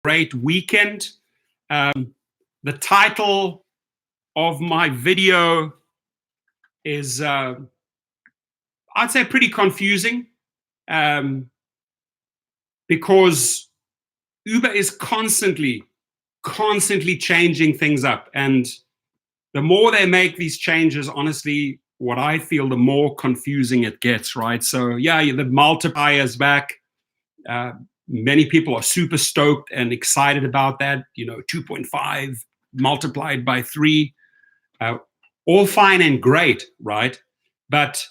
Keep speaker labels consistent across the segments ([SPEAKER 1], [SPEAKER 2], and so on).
[SPEAKER 1] great weekend. The title of my video is, I'd say, pretty confusing, because Uber is constantly changing things up. And the more they make these changes, honestly, what I feel, the more confusing it gets, right? So yeah, the multiplier is back. Many people are super stoked and excited about that. 2.5 multiplied by 3, all fine and great, right? But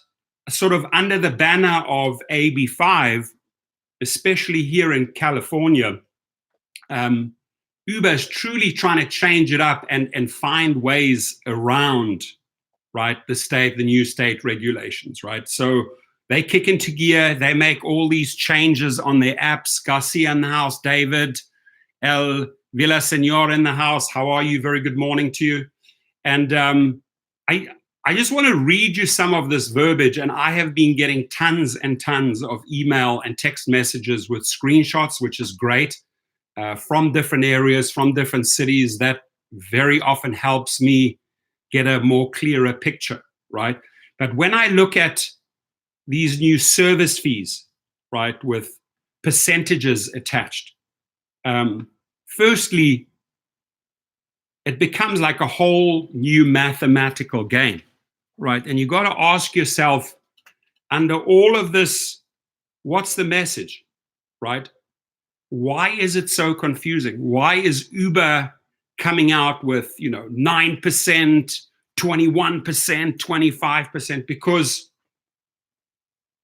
[SPEAKER 1] sort of under the banner of AB5, especially here in California, Uber is truly trying to change it up and find ways around, right, the new state regulations, right? So they kick into gear. They make all these changes on their apps. Garcia in the house, David, El Villaseñor in the house. How are you? Very good morning to you. And I just want to read you some of this verbiage. And I have been getting tons and tons of email and text messages with screenshots, which is great, from different areas, from different cities. That very often helps me get a more clearer picture, right? But when I look at these new service fees, right, with percentages attached, firstly, it becomes like a whole new mathematical game, right? And you got to ask yourself, under all of this, what's the message, right? Why is it so confusing? Why is Uber coming out with, 9%, 21%, 25%? Because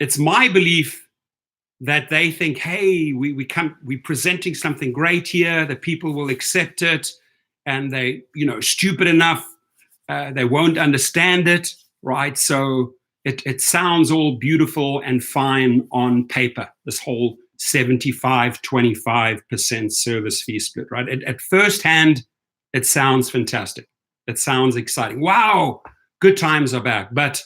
[SPEAKER 1] it's my belief that they think, hey, we're presenting something great here, the people will accept it, and they, stupid enough, they won't understand it, right? So it sounds all beautiful and fine on paper, this whole 75-25% service fee split, right? At first hand, it sounds fantastic. It sounds exciting. Wow, good times are back. But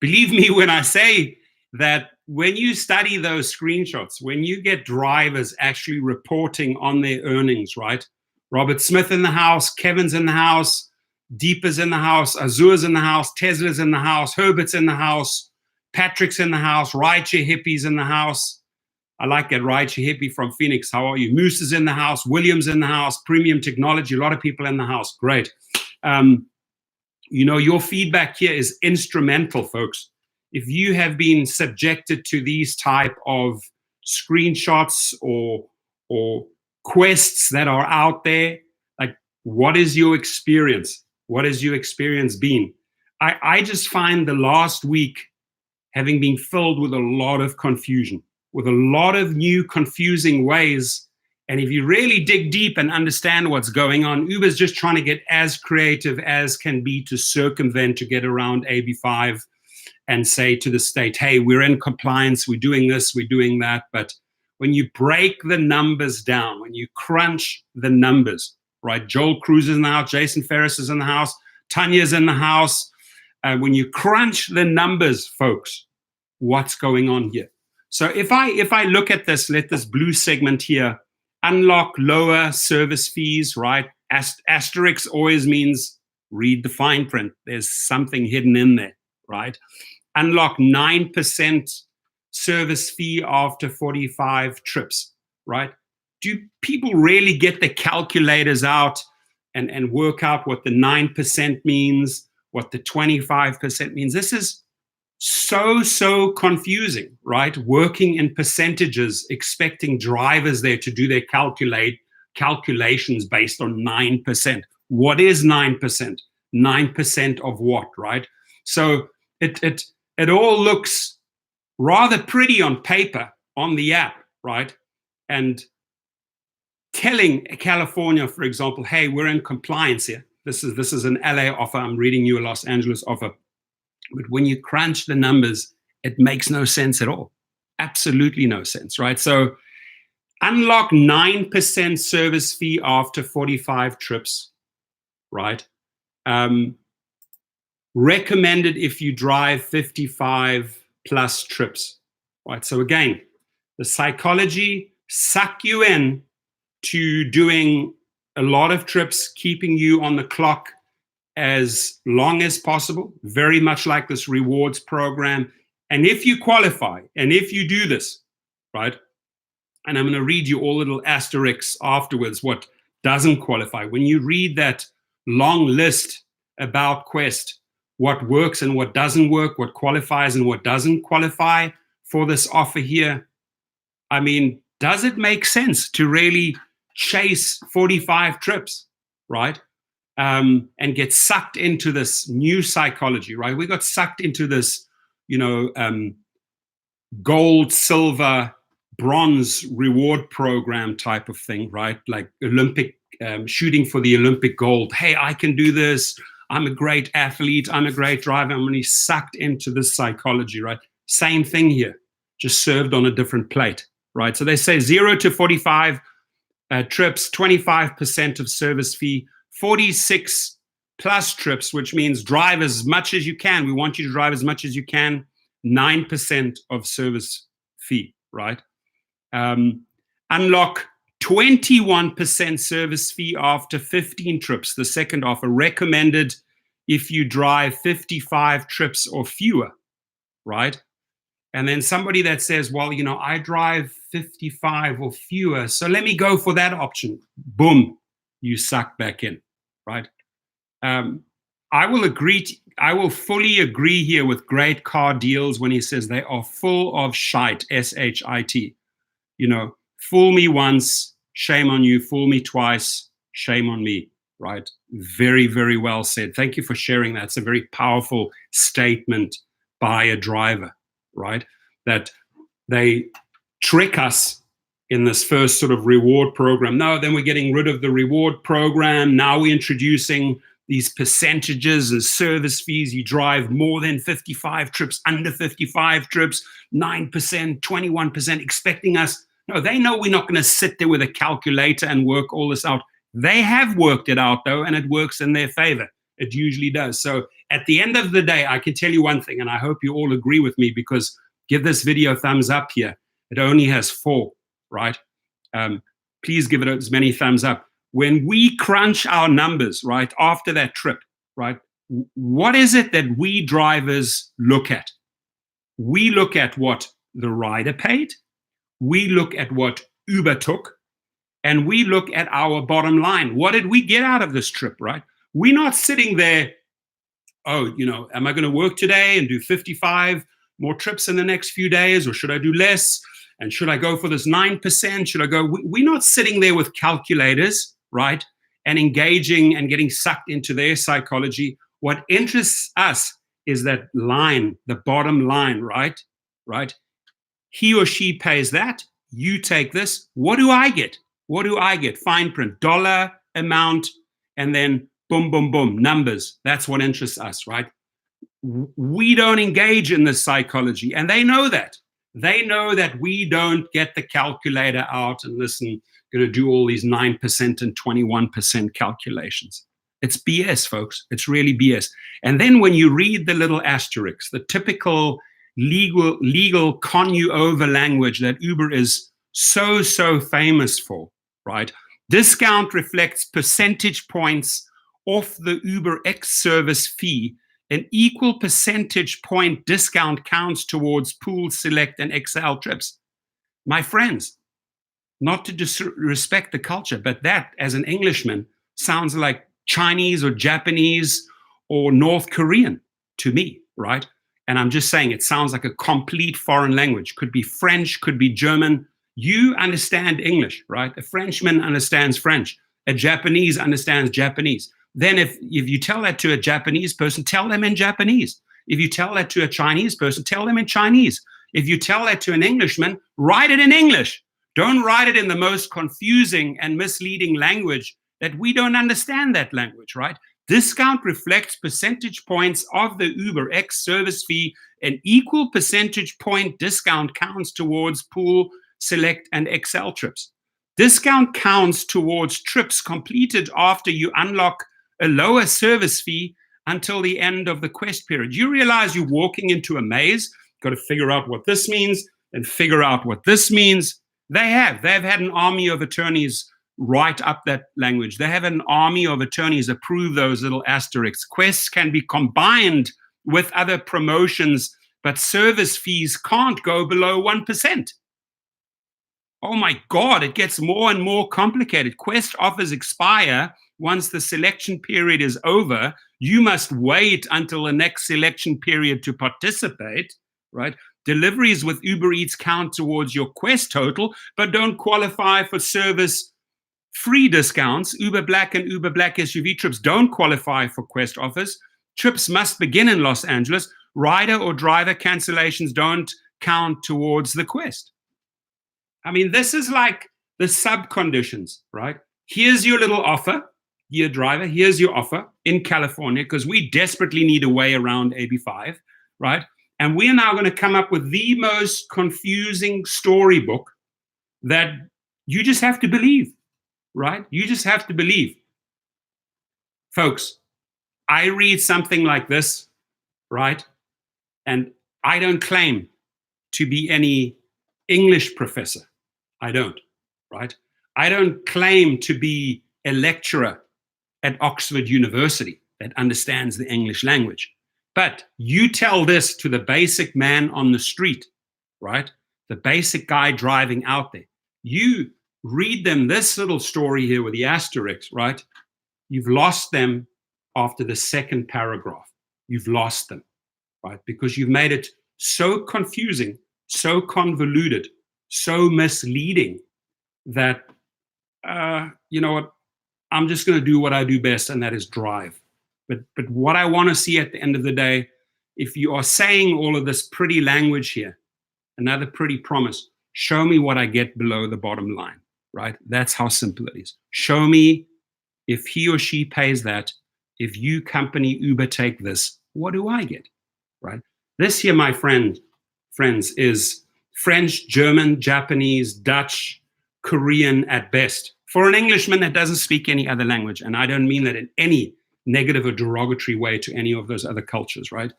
[SPEAKER 1] believe me when I say that when you study those screenshots, when you get drivers actually reporting on their earnings, right? Robert Smith in the house, Kevin's in the house, Deepa's in the house, Azur's in the house, Tesla's in the house, Herbert's in the house, Patrick's in the house, Rideshare Hippie's in the house. I like that, Rideshare Hippie from Phoenix. How are you? Moose is in the house, William's in the house, Premium Technology, a lot of people in the house. Great. Your feedback here is instrumental, folks. If you have been subjected to these type of screenshots or quests that are out there, like, what is your experience? What has your experience been? I just find the last week having been filled with a lot of confusion, with a lot of new confusing ways. And if you really dig deep and understand what's going on, Uber's just trying to get as creative as can be to circumvent, to get around AB5 and say to the state, hey, we're in compliance, we're doing this, we're doing that. But when you break the numbers down, when you crunch the numbers, right? Joel Cruz is in the house, Jason Ferris is in the house, Tanya's in the house. When you crunch the numbers, folks, what's going on here? So if I look at this, let this blue segment here, unlock lower service fees, right? Asterisk always means read the fine print. There's something hidden in there, right? Unlock 9% service fee after 45 trips, right? Do people really get the calculators out and work out what the 9% means, what the 25% means? This is so confusing, right? Working in percentages, expecting drivers there to do their calculations based on 9%. What is 9%? 9% of what, right? So it all looks rather pretty on paper on the app, right? And telling California, for example, hey, we're in compliance here. This is an LA offer. I'm reading you a Los Angeles offer. But when you crunch the numbers, it makes no sense at all. Absolutely no sense, right? So unlock 9% service fee after 45 trips, right? Recommended if you drive 55 plus trips, right? So again, the psychology suck you in to doing a lot of trips, keeping you on the clock as long as possible, very much like this rewards program. And if you qualify, and if you do this, right, and I'm going to read you all little asterisks afterwards, what doesn't qualify. When you read that long list about Quest, what works and what doesn't work, what qualifies and what doesn't qualify for this offer here, I mean, does it make sense to really chase 45 trips, right? And get sucked into this new psychology, right? We got sucked into this, gold, silver, bronze reward program type of thing, right? Like Olympic, shooting for the Olympic gold. Hey, I can do this. I'm a great athlete. I'm a great driver. I'm really sucked into this psychology, right? Same thing here, just served on a different plate, right? So they say 0 to 45 trips, 25% of service fee, 46 plus trips, which means drive as much as you can. We want you to drive as much as you can, 9% of service fee, right? Unlock 21% service fee after 15 trips, the second offer, recommended if you drive 55 trips or fewer, right? And then somebody that says, well, I drive 55 or fewer, so let me go for that option. Boom, you suck back in, right? I will fully agree here with Great Car Deals when he says they are full of shite, S-H-I-T. Fool me once, shame on you. Fool me twice, shame on me, right? Very, very well said. Thank you for sharing that. It's a very powerful statement by a driver, right? That they trick us in this first sort of reward program. No, then we're getting rid of the reward program. Now we're introducing these percentages and service fees. You drive more than 55 trips, under 55 trips, 9%, 21%, expecting us. No, they know we're not going to sit there with a calculator and work all this out. They have worked it out, though, and it works in their favor. It usually does. So at the end of the day, I can tell you one thing, and I hope you all agree with me, because give this video a thumbs up here. It only has 4, right? Please give it as many thumbs up. When we crunch our numbers, right, after that trip, right, what is it that we drivers look at? We look at what the rider paid, we look at what Uber took, and we look at our bottom line. What did we get out of this trip, right? We're not sitting there, oh, am I going to work today and do 55 more trips in the next few days, or should I do less? And should I go for this 9%? Should I go? We're not sitting there with calculators, right, and engaging and getting sucked into their psychology. What interests us is that line, the bottom line, right? He or she pays that. You take this. What do I get? What do I get? Fine print, dollar amount, and then boom, boom, boom, numbers. That's what interests us, right? We don't engage in this psychology, and they know that. They know that we don't get the calculator out and listen, going to do all these 9% and 21% calculations. It's BS, folks. It's really BS. And then when you read the little asterisks, the typical legal con you over language that Uber is so famous for, right? Discount reflects percentage points off the Uber X service fee. An equal percentage point discount counts towards Pool, Select, and XL trips. My friends, not to disrespect the culture, but that, as an Englishman, sounds like Chinese or Japanese or North Korean to me, right? And I'm just saying it sounds like a complete foreign language. Could be French, could be German. You understand English, right? A Frenchman understands French. A Japanese understands Japanese. Then if you tell that to a Japanese person, tell them in Japanese. If you tell that to a Chinese person, tell them in Chinese. If you tell that to an Englishman, write it in English. Don't write it in the most confusing and misleading language that we don't understand that language, right? Discount reflects percentage points of the Uber X service fee. An equal percentage point discount counts towards Pool, Select, and XL trips. Discount counts towards trips completed after you unlock a lower service fee until the end of the quest period. You realize you're walking into a maze, got to figure out what this means and figure out what this means. They've had an army of attorneys write up that language. They have an army of attorneys approve those little asterisks. Quests can be combined with other promotions, but service fees can't go below 1%. Oh my God, it gets more and more complicated. Quest offers expire once the selection period is over. You must wait until the next selection period to participate, right? Deliveries with Uber Eats count towards your Quest total, but don't qualify for service free discounts. Uber Black and Uber Black SUV trips don't qualify for Quest offers. Trips must begin in Los Angeles. Rider or driver cancellations don't count towards the Quest. I mean, this is like the sub-conditions, right? Here's your little offer, dear driver, here's your offer in California, because we desperately need a way around AB5, right? And we are now going to come up with the most confusing storybook that you just have to believe, right? You just have to believe. Folks, I read something like this, right? And I don't claim to be any English professor. I don't, right? I don't claim to be a lecturer at Oxford University that understands the English language. But you tell this to the basic man on the street, right? The basic guy driving out there. You read them this little story here with the asterisks, right? You've lost them after the second paragraph. You've lost them, right? Because you've made it so confusing, so convoluted, so misleading that, you know what, I'm just going to do what I do best, and that is drive. But what I want to see at the end of the day, if you are saying all of this pretty language here, another pretty promise, show me what I get below the bottom line, right? That's how simple it is. Show me if he or she pays that, if you company Uber take this, what do I get, right? This here, my friends, is French, German, Japanese, Dutch, Korean at best. For an Englishman that doesn't speak any other language, and I don't mean that in any negative or derogatory way to any of those other cultures, right?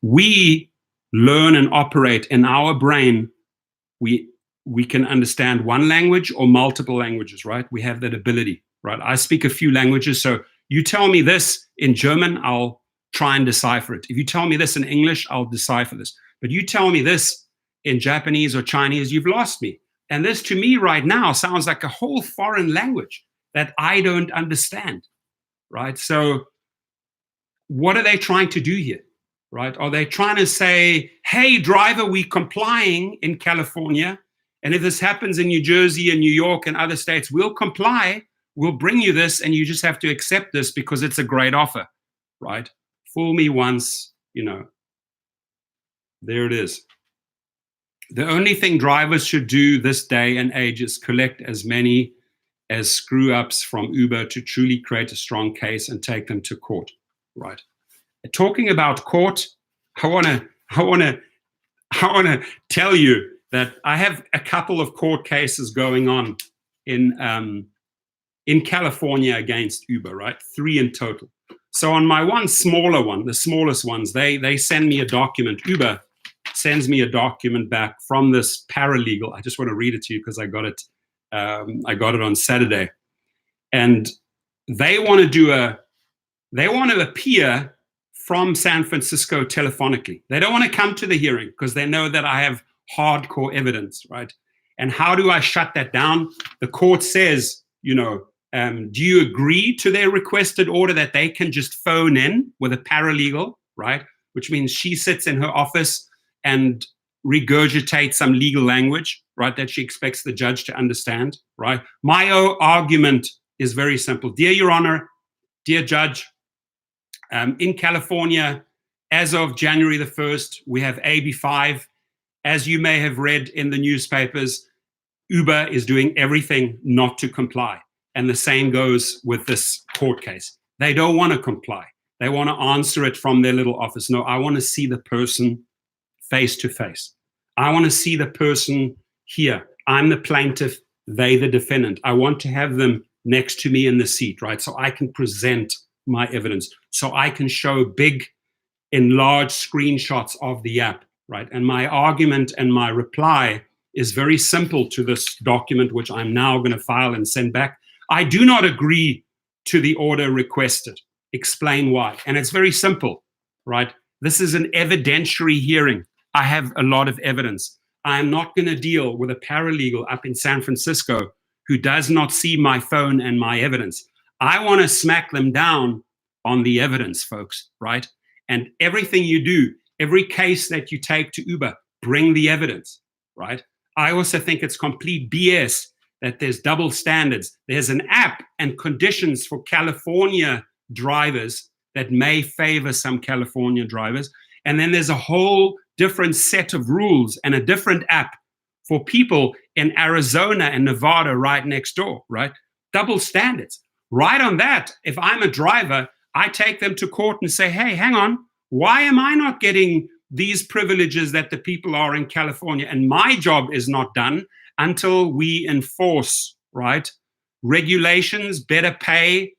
[SPEAKER 1] We learn and operate in our brain. We can understand one language or multiple languages, right? We have that ability, right? I speak a few languages, so you tell me this in German, I'll try and decipher it. If you tell me this in English, I'll decipher this. But you tell me this in Japanese or Chinese, you've lost me. And this to me right now sounds like a whole foreign language that I don't understand, right? So what are they trying to do here, right? Are they trying to say, hey, driver, we complying in California, and if this happens in New Jersey and New York and other states, we'll comply, we'll bring you this, and you just have to accept this because it's a great offer, right? Fool me once, you know, there it is. The only thing drivers should do this day and age is collect as many as screw-ups from Uber to truly create a strong case and take them to court, right? Talking about court, I want to tell you that I have a couple of court cases going on in California against Uber, right? 3 in total. So on my one smaller one, the smallest ones, they send me a document. Uber sends me a document back from this paralegal. I just want to read it to you because I got it on Saturday. And they want to appear from San Francisco telephonically. They don't want to come to the hearing because they know that I have hardcore evidence, right? And how do I shut that down? The court says, you know, do you agree to their requested order that they can just phone in with a paralegal, right? Which means she sits in her office and regurgitate some legal language, right, that she expects the judge to understand, right? My argument is very simple. Dear Your Honor, dear Judge, in California, as of January the 1st, we have AB5. As you may have read in the newspapers, Uber is doing everything not to comply. And the same goes with this court case. They don't want to comply. They want to answer it from their little office. No, I want to see the person face to face. I want to see the person here. I'm the plaintiff, they the defendant. I want to have them next to me in the seat, right? So I can present my evidence. So I can show big, enlarged screenshots of the app, right? And my argument and my reply is very simple to this document, which I'm now going to file and send back. I do not agree to the order requested. Explain why. And it's very simple, right? This is an evidentiary hearing. I have a lot of evidence. I am not going to deal with a paralegal up in San Francisco who does not see my phone and my evidence. I want to smack them down on the evidence, folks, right? And everything you do, every case that you take to Uber, bring the evidence, right? I also think it's complete BS that there's double standards. There's an app and conditions for California drivers that may favor some California drivers. And then there's a whole different set of rules and a different app for people in Arizona and Nevada right next door, right? Double standards. Right on that, if I'm a driver, I take them to court and say, hey, hang on, why am I not getting these privileges that the people are in California? And my job is not done until we enforce, right, regulations, better pay,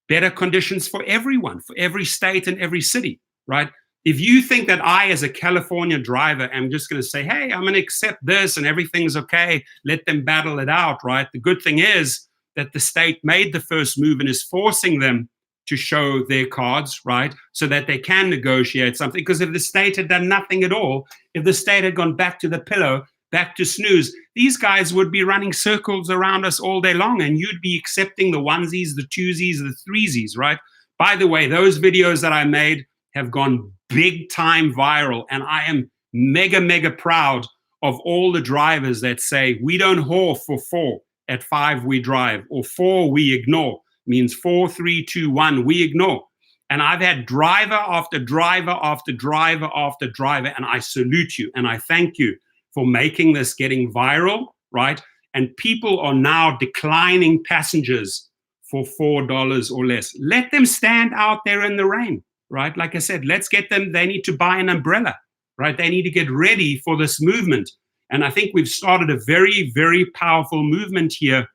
[SPEAKER 1] better conditions for everyone, for every state and every city, right? If you think that I, as a California driver, am just going to say, hey, I'm going to accept this and everything's okay, let them battle it out, right? The good thing is that the state made the first move and is forcing them to show their cards, right, so that they can negotiate something. Because if the state had done nothing at all, if the state had gone back to the pillow, back to snooze, these guys would be running circles around us all day long, and you'd be accepting the onesies, the twosies, the threesies, right? By the way, those videos that I made have gone big time viral, and I am mega, mega proud of all the drivers that say, we don't whore for 4, at 5 we drive, or 4 we ignore. Means 4, 3, 2, 1, we ignore. And I've had driver after driver after driver after driver, and I salute you and I thank you for making this getting viral, right? And people are now declining passengers for $4 or less. Let them stand out there in the rain, right? Like I said, let's get them, they need to buy an umbrella, right? They need to get ready for this movement. And I think we've started a very, very powerful movement here,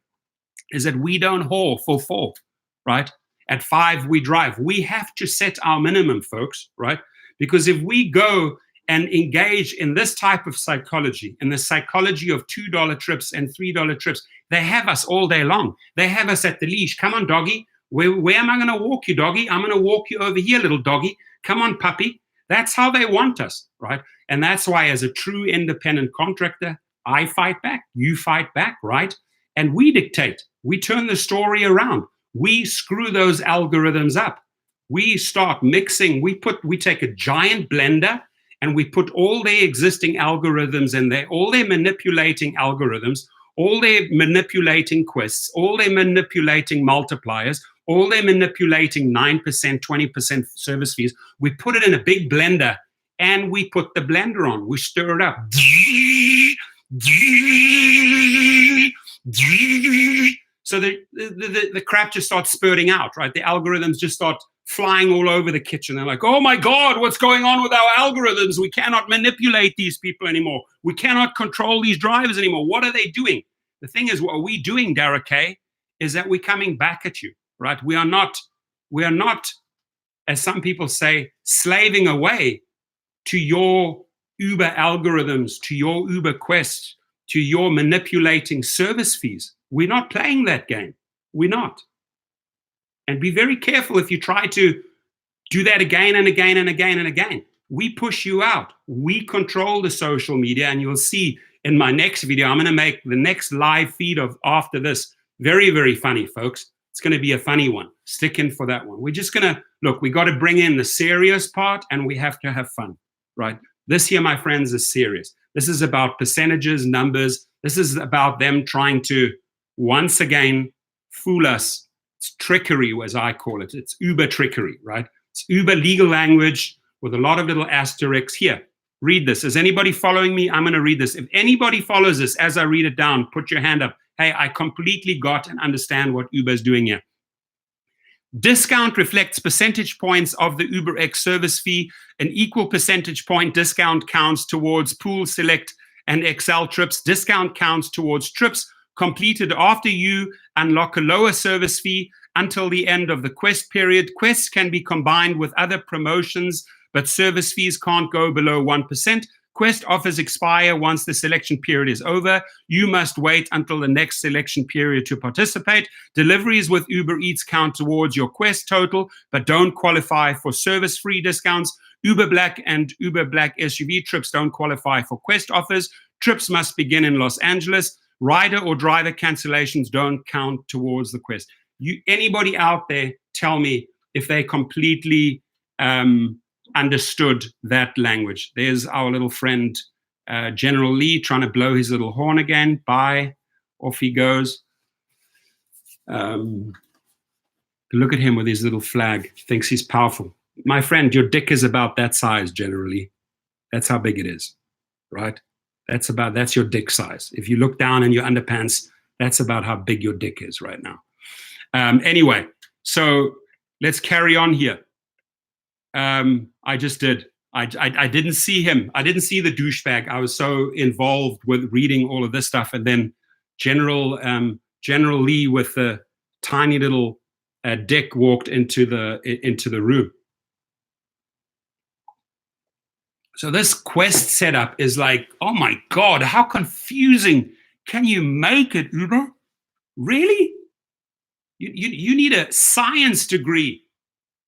[SPEAKER 1] is that we don't whore for 4, right? At 5, we drive. We have to set our minimum, folks, right? Because if we go and engage in this type of psychology, in the psychology of $2 trips and $3 trips, they have us all day long. They have us at the leash. Come on, doggy. Where am I going to walk you, doggy? I'm going to walk you over here, little doggy. Come on, puppy. That's how they want us, right? And that's why, as a true independent contractor, I fight back. You fight back, right? And we dictate. We turn the story around. We screw those algorithms up. We start mixing. We take a giant blender and we put all their existing algorithms in there, all their manipulating algorithms, all their manipulating quests, all their manipulating multipliers, all their manipulating 9%, 20% service fees. We put it in a big blender and we put the blender on. We stir it up. So the crap just starts spurting out, right? The algorithms just start flying all over the kitchen. They're like, oh my God, what's going on with our algorithms? We cannot manipulate these people anymore. We cannot control these drivers anymore. What are they doing? The thing is, what are we doing, Derek K., is that we're coming back at you, right? We are not, as some people say, slaving away to your Uber algorithms, to your Uber quests, to your manipulating service fees. We're not playing that game. We're not. And be very careful if you try to do that again and again and again and again. We push you out. We control the social media, and you'll see in my next video, I'm going to make the next live feed of after this very, very funny, folks. It's going to be a funny one. Stick in for that one. We're just going to, look, we got to bring in the serious part, and we have to have fun, right? This here, my friends, is serious. This is about percentages, numbers. This is about them trying to, once again, fool us. It's trickery, as I call it. It's Uber trickery, right? It's Uber legal language with a lot of little asterisks. Here, read this. Is anybody following me? I'm going to read this. If anybody follows this as I read it down, put your hand up. Hey, I completely got and understand what Uber is doing here. Discount reflects percentage points of the UberX service fee. An equal percentage point discount counts towards pool, select, and XL trips. Discount counts towards trips completed after you unlock a lower service fee until the end of the quest period. Quests can be combined with other promotions, but service fees can't go below 1%. Quest offers expire once the selection period is over. You must wait until the next selection period to participate. Deliveries with Uber Eats count towards your Quest total, but don't qualify for service-free discounts. Uber Black and Uber Black SUV trips don't qualify for Quest offers. Trips must begin in Los Angeles. Rider or driver cancellations don't count towards the Quest. Anybody out there, tell me if they completely understood that language. There's our little friend, General Lee, trying to blow his little horn again. Bye. Off he goes. Look at him with his little flag. Thinks he's powerful. My friend, your dick is about that size, generally. That's how big it is, right? That's your dick size. If you look down in your underpants, that's about how big your dick is right now. Anyway, so let's carry on here. I just did. I didn't see him. I didn't see the douchebag. I was so involved with reading all of this stuff. And then General Lee with the tiny little dick walked into the room. So this Quest setup is like, oh my God, how confusing can you make it, Uber? Really? You need a science degree.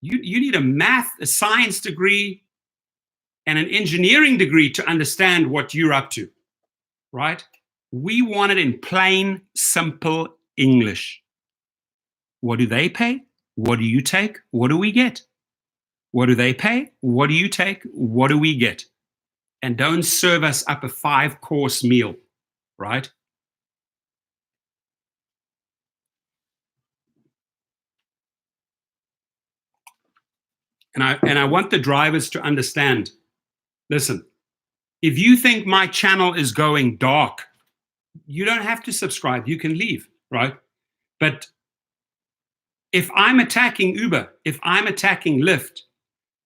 [SPEAKER 1] You need a science degree and an engineering degree to understand what you're up to, right? We want it in plain, simple English. What do they pay? What do you take? What do we get? What do they pay? What do you take? What do we get? And don't serve us up a 5-course meal, right? And I want the drivers to understand, listen, if you think my channel is going dark, you don't have to subscribe. You can leave, right? But if I'm attacking Uber, if I'm attacking Lyft,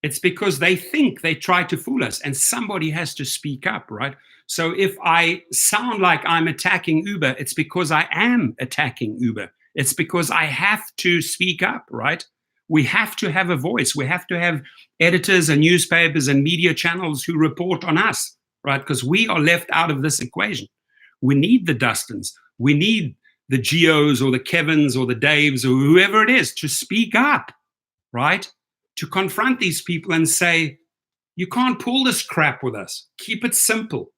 [SPEAKER 1] it's because they think they try to fool us, and somebody has to speak up, right? So if I sound like I'm attacking Uber, it's because I am attacking Uber. It's because I have to speak up, right? We have to have a voice. We have to have editors and newspapers and media channels who report on us, right? Because we are left out of this equation. We need the Dustins. We need the Geos or the Kevins or the Daves or whoever it is to speak up, right? To confront these people and say, you can't pull this crap with us. Keep it simple.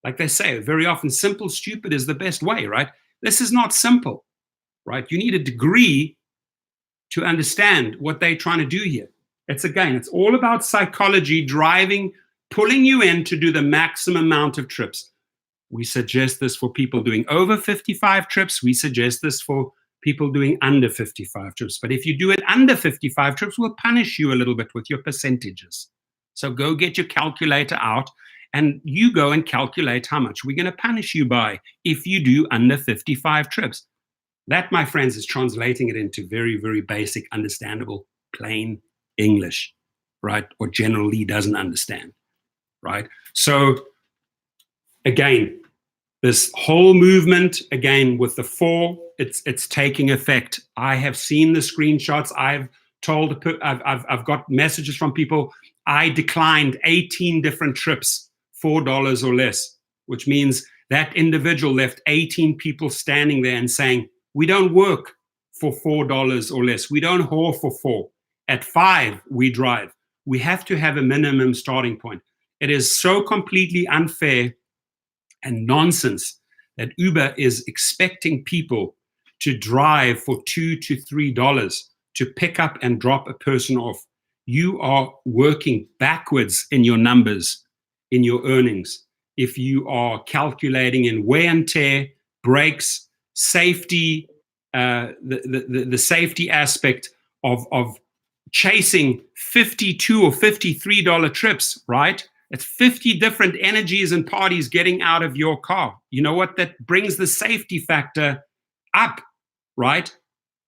[SPEAKER 1] Like they say, very often, simple, stupid is the best way, right? This is not simple, right? You need a degree to understand what they're trying to do here. It's all about psychology driving, pulling you in to do the maximum amount of trips. We suggest this for people doing over 55 trips. We suggest this for people doing under 55 trips. But if you do it under 55 trips, we'll punish you a little bit with your percentages. So go get your calculator out and you go and calculate how much we're going to punish you by if you do under 55 trips. That, my friends, is translating it into very, very basic, understandable, plain English, right? What General Lee doesn't understand, right? So again, this whole movement, again, with the 4, it's taking effect. I have seen the screenshots. I've got messages from people. I declined 18 different trips, $4 or less, which means that individual left 18 people standing there and saying, we don't work for $4 or less. We don't whore for 4. At 5, we drive. We have to have a minimum starting point. It is so completely unfair and nonsense that Uber is expecting people to drive for $2 to $3 to pick up and drop a person off. You are working backwards in your numbers, in your earnings. If you are calculating in wear and tear, brakes, safety, the safety aspect of chasing $52 or $53 trips, right? It's 50 different energies and parties getting out of your car. You know what? That brings the safety factor up, right?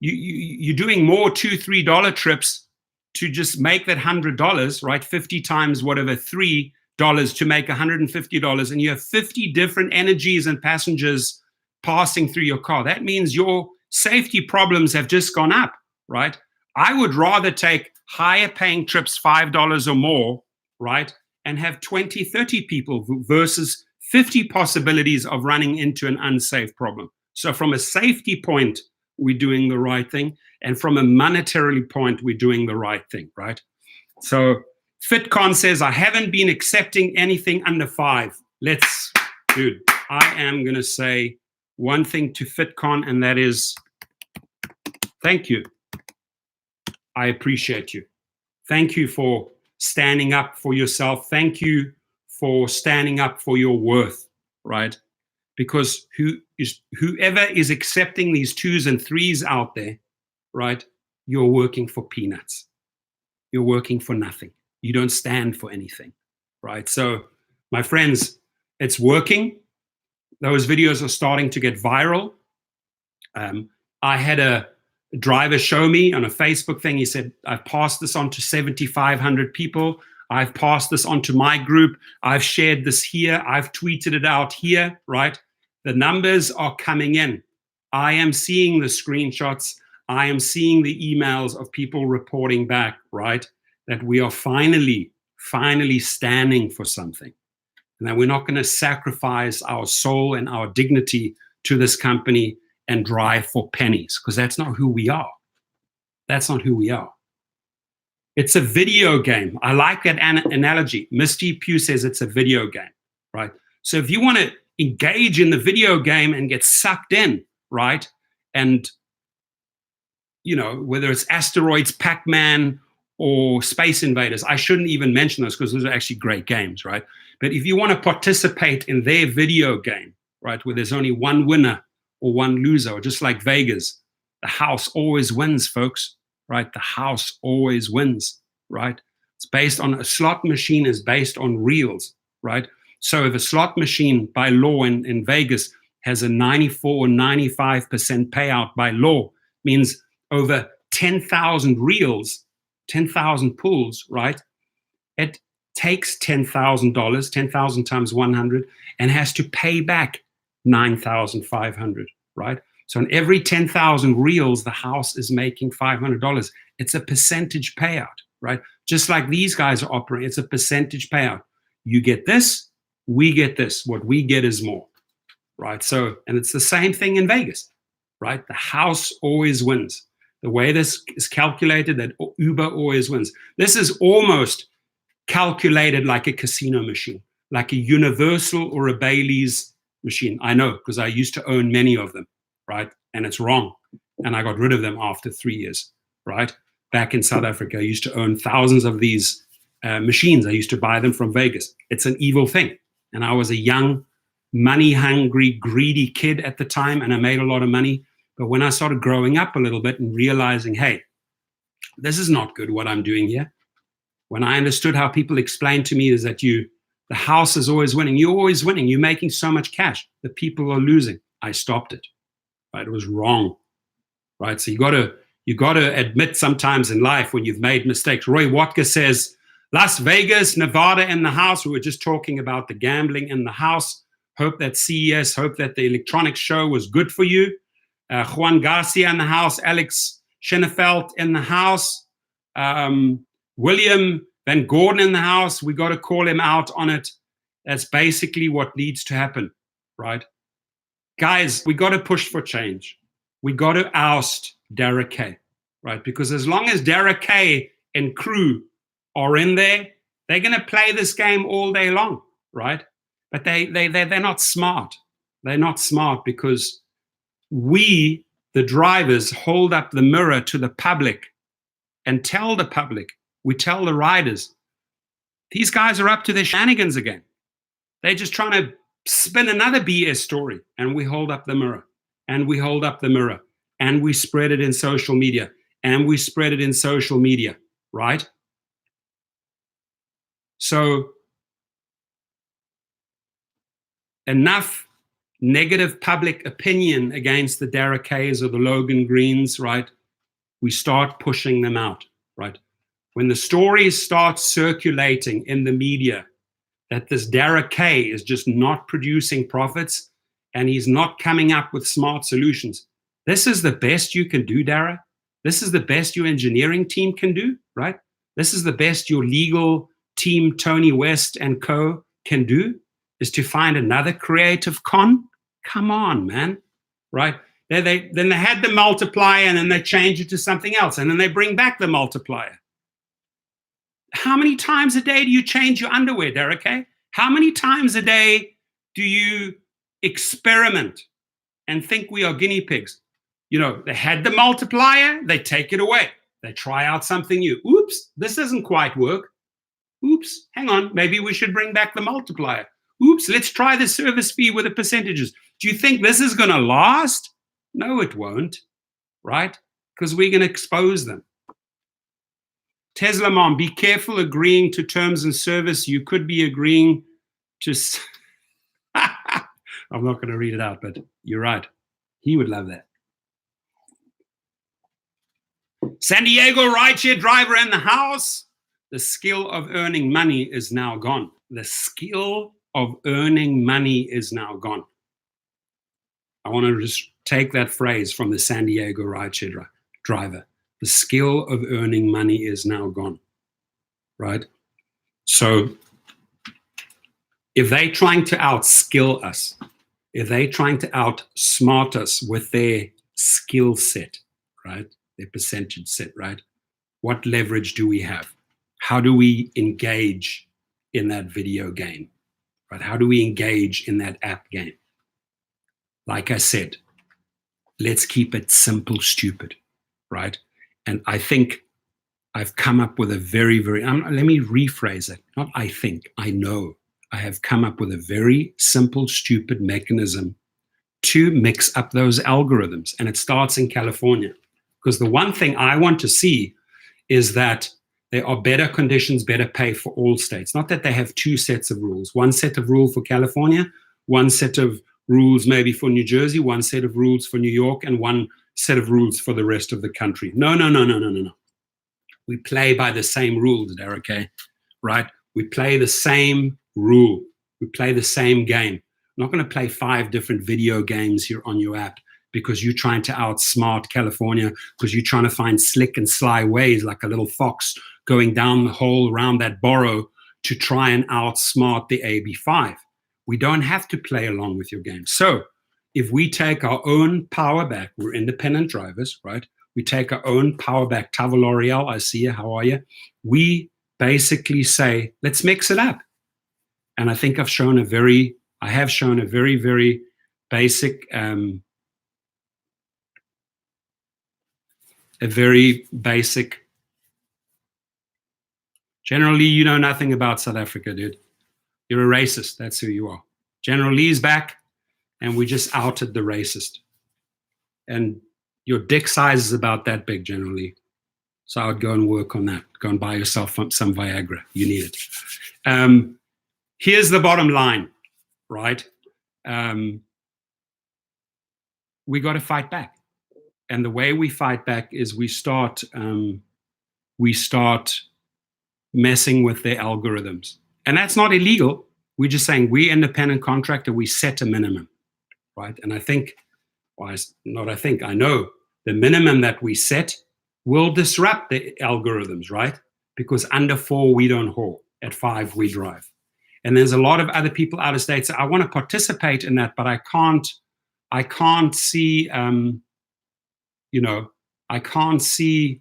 [SPEAKER 1] You're doing more $2, $3 trips to just make that $100, right? 50 times whatever, $3 to make $150. And you have 50 different energies and passengers passing through your car. That means your safety problems have just gone up, right? I would rather take higher paying trips, $5 or more, right? and have 20, 30 people versus 50 possibilities of running into an unsafe problem. So from a safety point, we're doing the right thing. And from a monetary point, we're doing the right thing, right? So FitCon says, I haven't been accepting anything under 5. Dude, I am going to say one thing to FitCon, and that is, thank you. I appreciate you. Thank you for standing up for yourself. Thank you for standing up for your worth, right? Because whoever is accepting these 2s and 3s out there, right, you're working for peanuts. You're working for nothing. You don't stand for anything, right? So, my friends, it's working. Those videos are starting to get viral. I had a driver show me on a Facebook thing. He said, I've passed this on to 7,500 people. I've passed this on to my group. I've shared this here. I've tweeted it out here, right? The numbers are coming in. I am seeing the screenshots. I am seeing the emails of people reporting back, right? That we are finally standing for something. And that we're not going to sacrifice our soul and our dignity to this company and drive for pennies, because that's not who we are. That's not who we are. It's a video game. I like that analogy. Misty Pugh says it's a video game, right? So if you want to engage in the video game and get sucked in, right? And, you know, whether it's Asteroids, Pac-Man, or Space Invaders, I shouldn't even mention those because those are actually great games, right? But if you want to participate in their video game, right, where there's only one winner or one loser, or just like Vegas, the house always wins, folks, right? The house always wins, right? It's based on, a slot machine is based on reels, right? So if a slot machine by law in Vegas has a 94 or 95% payout by law, means over 10,000 reels, 10,000 pulls, right? It takes $10,000, 10,000 times 100, and has to pay back 9,500, right? So on every 10,000 reels, the house is making $500. It's a percentage payout, right? Just like these guys are operating, it's a percentage payout. You get this, we get this. What we get is more, right? So, and it's the same thing in Vegas, right? The house always wins. The way this is calculated, that Uber always wins. This is almost calculated like a casino machine, like a Universal or a Bailey's machine. I know, because I used to own many of them, right? And it's wrong. And I got rid of them after 3 years, right? Back in South Africa, I used to own thousands of these machines. I used to buy them from Vegas. It's an evil thing. And I was a young, money-hungry, greedy kid at the time, and I made a lot of money. But when I started growing up a little bit and realizing, hey, this is not good what I'm doing here. When I understood how people explained to me is that the house is always winning. You're always winning. You're making so much cash. The people are losing. I stopped it. Right? It was wrong. Right? So you got to admit sometimes in life when you've made mistakes. Roy Watka says, Las Vegas, Nevada in the house. We were just talking about the gambling in the house. Hope that CES, hope that the electronics show was good for you. Juan Garcia in the house. Alex Schenefeld in the house. William Van Gordon in the house. We got to call him out on it. That's basically what needs to happen, right? Guys, we got to push for change. We got to oust Derek Kay, right? Because as long as Derek Kay and crew are in there, they're going to play this game all day long, right? But they're not smart. They're not smart because we, the drivers, hold up the mirror to the public and tell the public, we tell the riders, these guys are up to their shenanigans again. They're just trying to spin another BS story, and we hold up the mirror, and we hold up the mirror, and we spread it in social media, and we spread it in social media, right? So enough negative public opinion against the Derek Kays or the Logan Greens, right? We start pushing them out, right? When the stories start circulating in the media that this Derek Kay is just not producing profits and he's not coming up with smart solutions, this is the best you can do, Dara. This is the best your engineering team can do, right? This is the best your legal Team Tony West and co can do is to find another creative con. Come on, man, right? Then they had the multiplier and then they change it to something else and then they bring back the multiplier. How many times a day do you change your underwear, Derek? How many times a day do you experiment and think we are guinea pigs? You know, they had the multiplier, they take it away. They try out something new. Oops, this doesn't quite work. Oops, hang on, maybe we should bring back the multiplier. Oops, let's try the service fee with the percentages. Do you think this is going to last? No, it won't, right? Because we're going to expose them. Tesla mom, be careful agreeing to terms and service. You could be agreeing to... I'm not going to read it out, but you're right. He would love that. San Diego rideshare driver in the house. The skill of earning money is now gone. The skill of earning money is now gone. I want to just take that phrase from the San Diego rideshare driver. The skill of earning money is now gone, right? So if they're trying to outskill us, if they're trying to outsmart us with their skill set, right, their percentage set, right, what leverage do we have? How do we engage in that video game, right? How do we engage in that app game? Like I said, let's keep it simple, stupid, right? And I think I've come up with a very, let me rephrase it. Not I think, I know. I have come up with a very simple, stupid mechanism to mix up those algorithms. And it starts in California. Because the one thing I want to see is that there are better conditions, better pay for all states. Not that they have two sets of rules. One set of rules for California, one set of rules maybe for New Jersey, one set of rules for New York, and one set of rules for the rest of the country. No. We play by the same rules, Derek, okay? Right? We play the same rule. We play the same game. I'm not going to play 5 different video games here on your app because you're trying to outsmart California, because you're trying to find slick and sly ways like a little fox going down the hole around that burrow to try and outsmart the AB5. We don't have to play along with your game. So if we take our own power back, we're independent drivers, right? We take our own power back. Tava L'Oreal, I see you. How are you? We basically say, let's mix it up. And I think I have shown a very, very basic, General Lee, you know nothing about South Africa, dude. You're a racist. That's who you are. General Lee's back, and we just outed the racist. And your dick size is about that big, General Lee. So I would go and work on that. Go and buy yourself some Viagra. You need it. Here's the bottom line, right? We got to fight back. And the way we fight back is we start messing with their algorithms. And that's not illegal. We're just saying we independent contractor, we set a minimum, right? And I think, I know the minimum that we set will disrupt the algorithms, right? Because under 4, we don't haul. At 5, we drive. And there's a lot of other people out of state. So I want to participate in that, but I can't see, I can't see,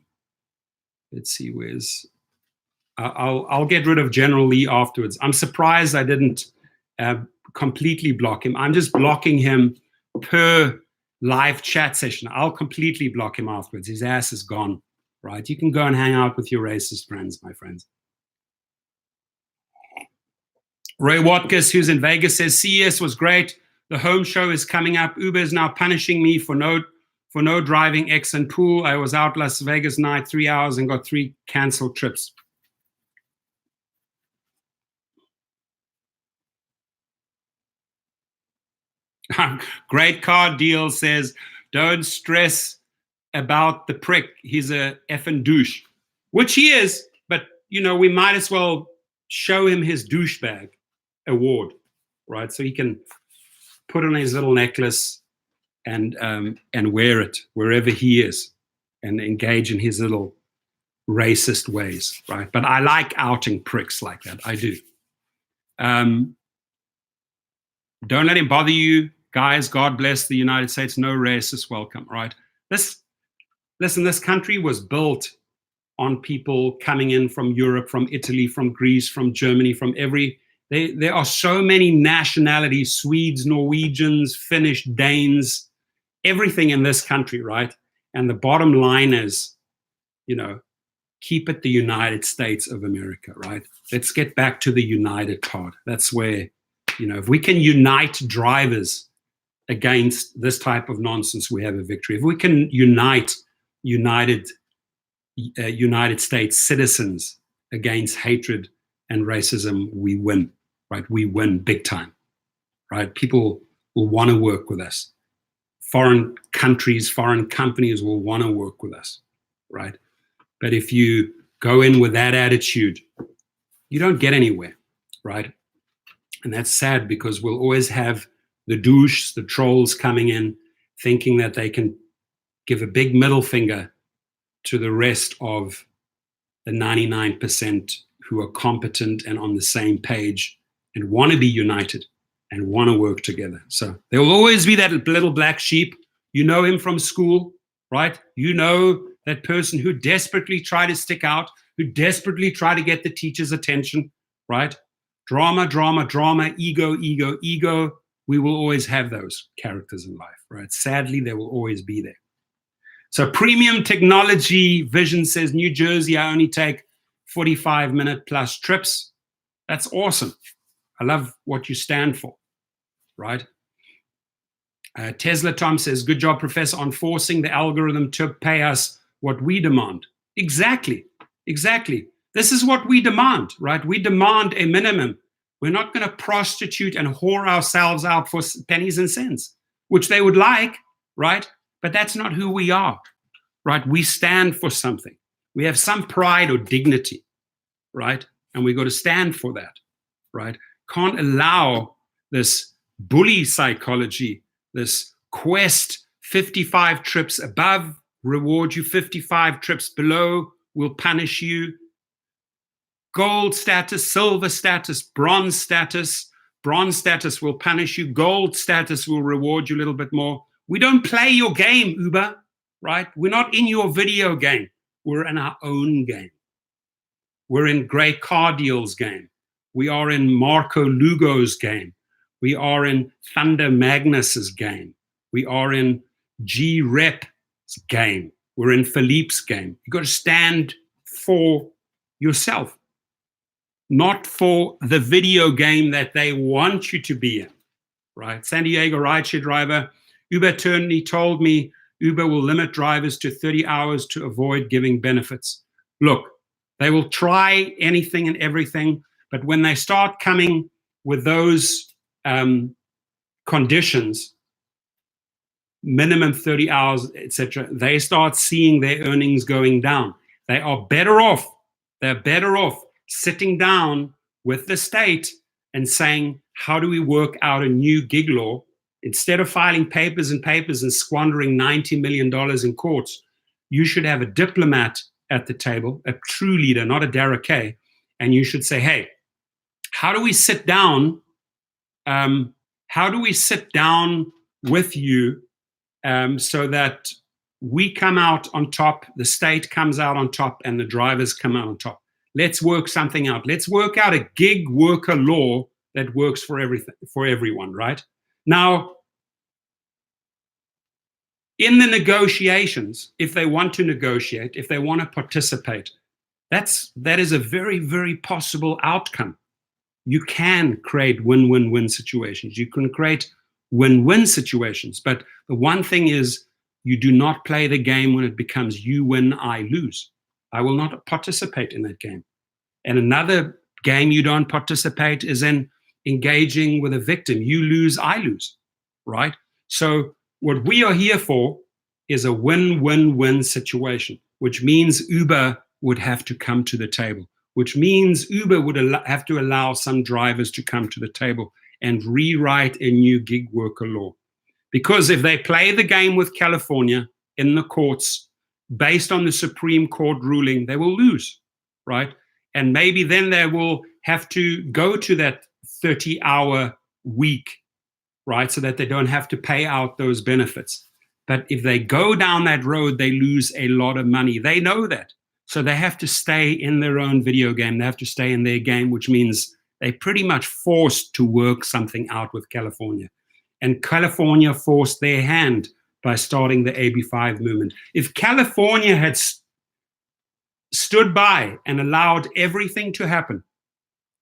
[SPEAKER 1] let's see, I'll get rid of General Lee afterwards. I'm surprised I didn't completely block him. I'm just blocking him per live chat session. I'll completely block him afterwards. His ass is gone, right? You can go and hang out with your racist friends, my friends. Roy Watkins, who's in Vegas, says CES was great. The home show is coming up. Uber is now punishing me for no driving X and pool. I was out Las Vegas night 3 hours and got 3 canceled trips. Great car deal says, don't stress about the prick. He's a effing douche, which he is. But, we might as well show him his douchebag award, right? So he can put on his little necklace and wear it wherever he is and engage in his little racist ways, right? But I like outing pricks like that. I do. Don't let him bother you. Guys, God bless the United States. No racist welcome, right? Listen, this country was built on people coming in from Europe, from Italy, from Greece, from Germany, from there are so many nationalities, Swedes, Norwegians, Finnish, Danes, everything in this country, right? And the bottom line is, keep it the United States of America, right? Let's get back to the united part. That's where, if we can unite drivers against this type of nonsense, we have a victory. If we can unite United States citizens against hatred and racism, we win, right? We win big time, right? People will want to work with us. Foreign countries, foreign companies will want to work with us, right? But if you go in with that attitude, you don't get anywhere, right? And that's sad, because we'll always have the douches, the trolls coming in, thinking that they can give a big middle finger to the rest of the 99% who are competent and on the same page and want to be united and want to work together. So there will always be that little black sheep. You know him from school, right? You know that person who desperately tried to stick out, who desperately tried to get the teacher's attention, right? Drama, drama, drama, ego, ego, ego. We will always have those characters in life, right? Sadly, they will always be there. So Premium Technology Vision says, New Jersey, I only take 45-minute plus trips. That's awesome. I love what you stand for, right? Tesla Tom says, good job, Professor, on forcing the algorithm to pay us what we demand. Exactly. This is what we demand, right? We demand a minimum. We're not going to prostitute and whore ourselves out for pennies and cents, which they would like, right? But that's not who we are, right? We stand for something. We have some pride or dignity, right? And we got to stand for that, right? Can't allow this bully psychology, this quest, 55 trips above, reward you, 55 trips below, will punish you. Gold status, silver status, bronze status. Bronze status will punish you. Gold status will reward you a little bit more. We don't play your game, Uber, right? We're not in your video game. We're in our own game. We're in Great Car Deal's game. We are in Marco Lugo's game. We are in Thunder Magnus's game. We are in G-Rep's game. We're in Philippe's game. You've got to stand for yourself, not for the video game that they want you to be in, right? San Diego rideshare driver, Uber attorney told me Uber will limit drivers to 30 hours to avoid giving benefits. Look, they will try anything and everything, but when they start coming with those conditions, minimum 30 hours, etc., they start seeing their earnings going down. They are better off. They're better off sitting down with the state and saying, how do we work out a new gig law? Instead of filing papers and squandering $90 million in courts, you should have a diplomat at the table, a true leader, not a Dara K. And you should say, hey, how do we sit down? How do we sit down with you so that we come out on top, the state comes out on top, and the drivers come out on top? Let's work something out. Let's work out a gig worker law that works for everyone, right? Now, in the negotiations, if they want to negotiate, if they want to participate, that is a very, very possible outcome. You can create win-win-win situations. You can create win-win situations. But the one thing is, you do not play the game when it becomes you win, I lose. I will not participate in that game. And another game you don't participate is in engaging with a victim. You lose, I lose, right? So what we are here for is a win-win-win situation, which means Uber would have to come to the table, which means Uber would have to allow some drivers to come to the table and rewrite a new gig worker law. Because if they play the game with California in the courts, based on the Supreme Court ruling, they will lose, right? And maybe then they will have to go to that 30-hour week, right? So that they don't have to pay out those benefits. But if they go down that road, they lose a lot of money. They know that. So they have to stay in their own video game. They have to stay in their game, which means they're pretty much forced to work something out with California. And California forced their hand by starting the AB5 movement. If California had stood by and allowed everything to happen,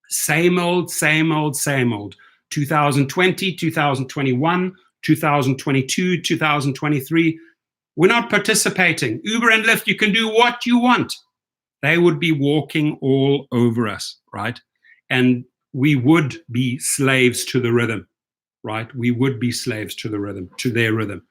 [SPEAKER 1] same old, same old, same old, 2020, 2021, 2022, 2023, we're not participating. Uber and Lyft, you can do what you want. They would be walking all over us, right? And we would be slaves to the rhythm, right? We would be slaves to the rhythm, to their rhythm.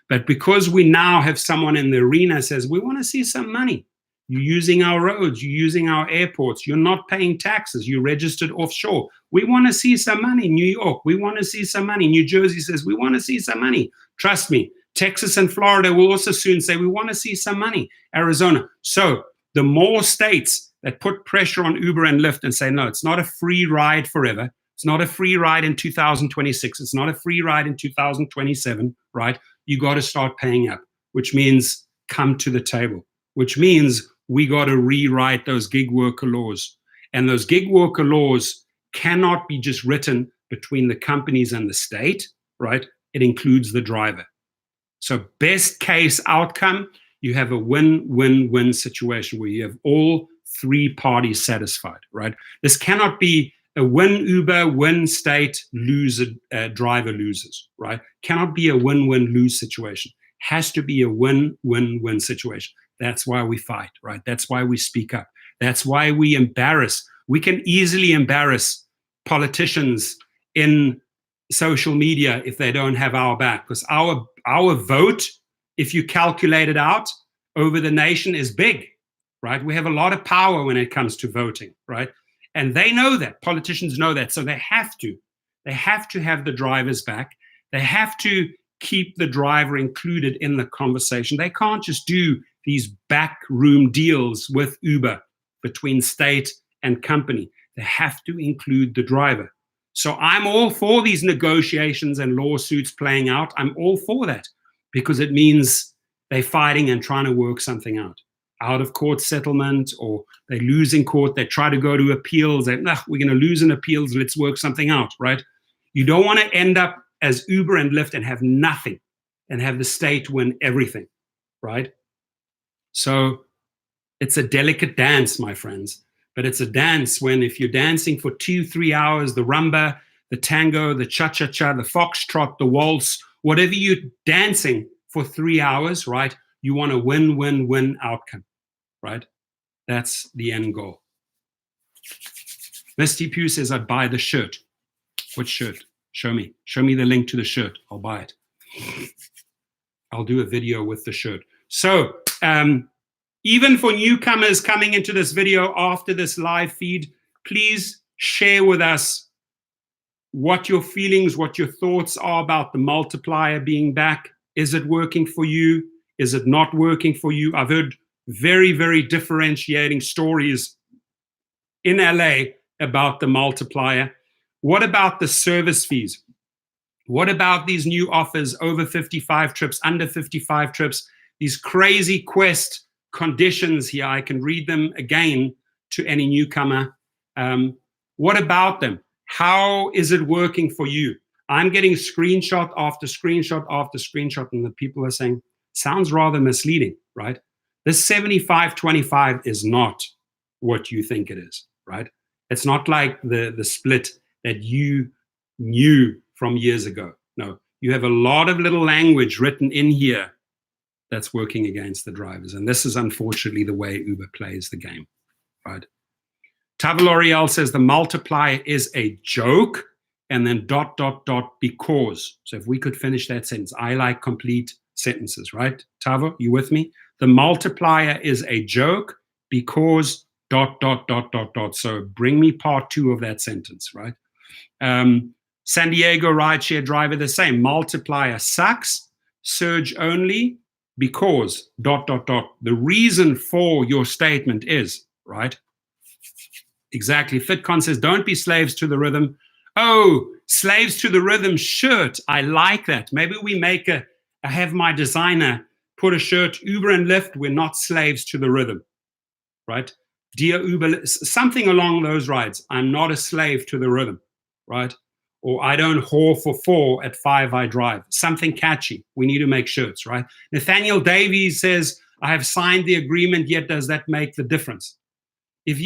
[SPEAKER 1] But because we now have someone in the arena says, we want to see some money. You're using our roads, you're using our airports, you're not paying taxes, you're registered offshore. We want to see some money. New York, we want to see some money. New Jersey says, we want to see some money. Trust me, Texas and Florida will also soon say, we want to see some money. Arizona. So the more states that put pressure on Uber and Lyft and say, no, it's not a free ride forever. It's not a free ride in 2026. It's not a free ride in 2027, right? You got to start paying up, which means come to the table, which means we got to rewrite those gig worker laws. And those gig worker laws cannot be just written between the companies and the state, right? It includes the driver. So best case outcome, you have a win-win-win situation where you have all three parties satisfied, right? This cannot be a win Uber, win state, lose driver loses, right? Cannot be a win-win-lose situation. Has to be a win-win-win situation. That's why we fight, right? That's why we speak up. That's why we embarrass. We can easily embarrass politicians in social media if they don't have our back, because our vote, if you calculate it out over the nation, is big, right? We have a lot of power when it comes to voting, right? And they know that. Politicians know that. So they have to have the driver's back. They have to keep the driver included in the conversation. They can't just do these backroom deals with Uber between state and company. They have to include the driver. So I'm all for these negotiations and lawsuits playing out. I'm all for that because it means they're fighting and trying to work something out of court settlement, or they lose in court, they try to go to appeals, we're going to lose in appeals, let's work something out, right? You don't want to end up as Uber and Lyft and have nothing and have the state win everything, right? So it's a delicate dance, my friends, but it's a dance when if you're dancing for 2-3 hours, the rumba, the tango, the cha-cha-cha, the foxtrot, the waltz, whatever you're dancing for 3 hours, right? You want a win-win-win outcome, right? That's the end goal. Misty Pugh says, I'd buy the shirt. What shirt? Show me. Show me the link to the shirt. I'll buy it. I'll do a video with the shirt. So even for newcomers coming into this video after this live feed, please share with us what your feelings, what your thoughts are about the multiplier being back. Is it working for you? Is it not working for you? I've heard very, very differentiating stories in LA about the multiplier. What about the service fees? What about these new offers, over 55 trips, under 55 trips, these crazy Quest conditions here? I can read them again to any newcomer. What about them? How is it working for you? I'm getting screenshot after screenshot after screenshot, and the people are saying, sounds rather misleading, right? This 75-25 is not what you think it is, right? It's not like the split that you knew from years ago. No, you have a lot of little language written in here that's working against the drivers. And this is unfortunately the way Uber plays the game, right? Tava L'Oreal says the multiplier is a joke, and then ... because. So if we could finish that sentence, I like complete sentences, right? Tava, you with me? The multiplier is a joke because ... So bring me part 2 of that sentence, right? San Diego rideshare driver, the same. Multiplier sucks, surge only, because, ... The reason for your statement is, right? Exactly. FitCon says, don't be slaves to the rhythm. Oh, slaves to the rhythm shirt. I like that. Maybe we make I have my designer put a shirt, Uber and Lyft, we're not slaves to the rhythm, right? Dear Uber, something along those lines. I'm not a slave to the rhythm, right? Or I don't whore for 4 at 5 I drive. Something catchy. We need to make shirts, right? Nathaniel Davies says, I have signed the agreement, yet does that make the difference? If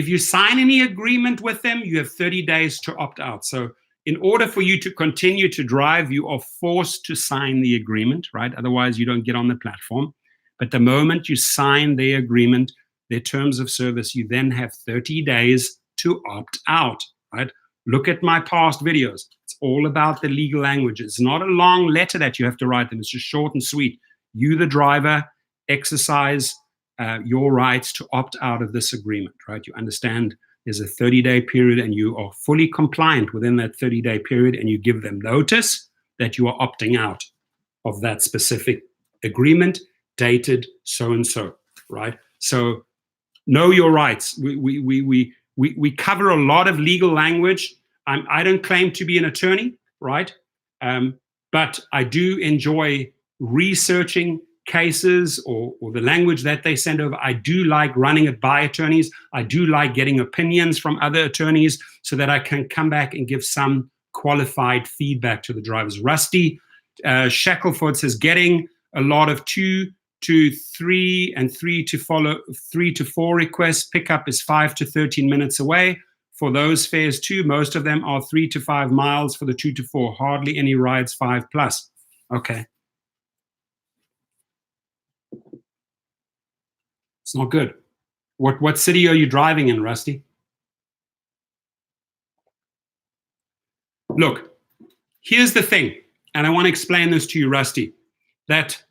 [SPEAKER 1] you sign any agreement with them, you have 30 days to opt out. So in order for you to continue to drive, you are forced to sign the agreement, right? Otherwise, you don't get on the platform. But the moment you sign the agreement, their terms of service, you then have 30 days to opt out, right? Look at my past videos. It's all about the legal language. It's not a long letter that you have to write them. It's just short and sweet. You, the driver, exercise your rights to opt out of this agreement, right? You understand there's a 30-day period and you are fully compliant within that 30-day period, and you give them notice that you are opting out of that specific agreement dated so-and-so, right? So know your rights. We cover a lot of legal language. I don't claim to be an attorney, right? But I do enjoy researching cases or the language that they send over. I do like running it by attorneys. I do like getting opinions from other attorneys so that I can come back and give some qualified feedback to the drivers. Rusty Shackelford says, getting a lot of 2 to 3 and 3 to 4 requests. Pickup is 5 to 13 minutes away. For those fares too, most of them are 3 to 5 miles for the 2 to 4. Hardly any rides 5 plus. Okay. It's not good. What city are you driving in, Rusty? Look, here's the thing, and I want to explain this to you, Rusty, that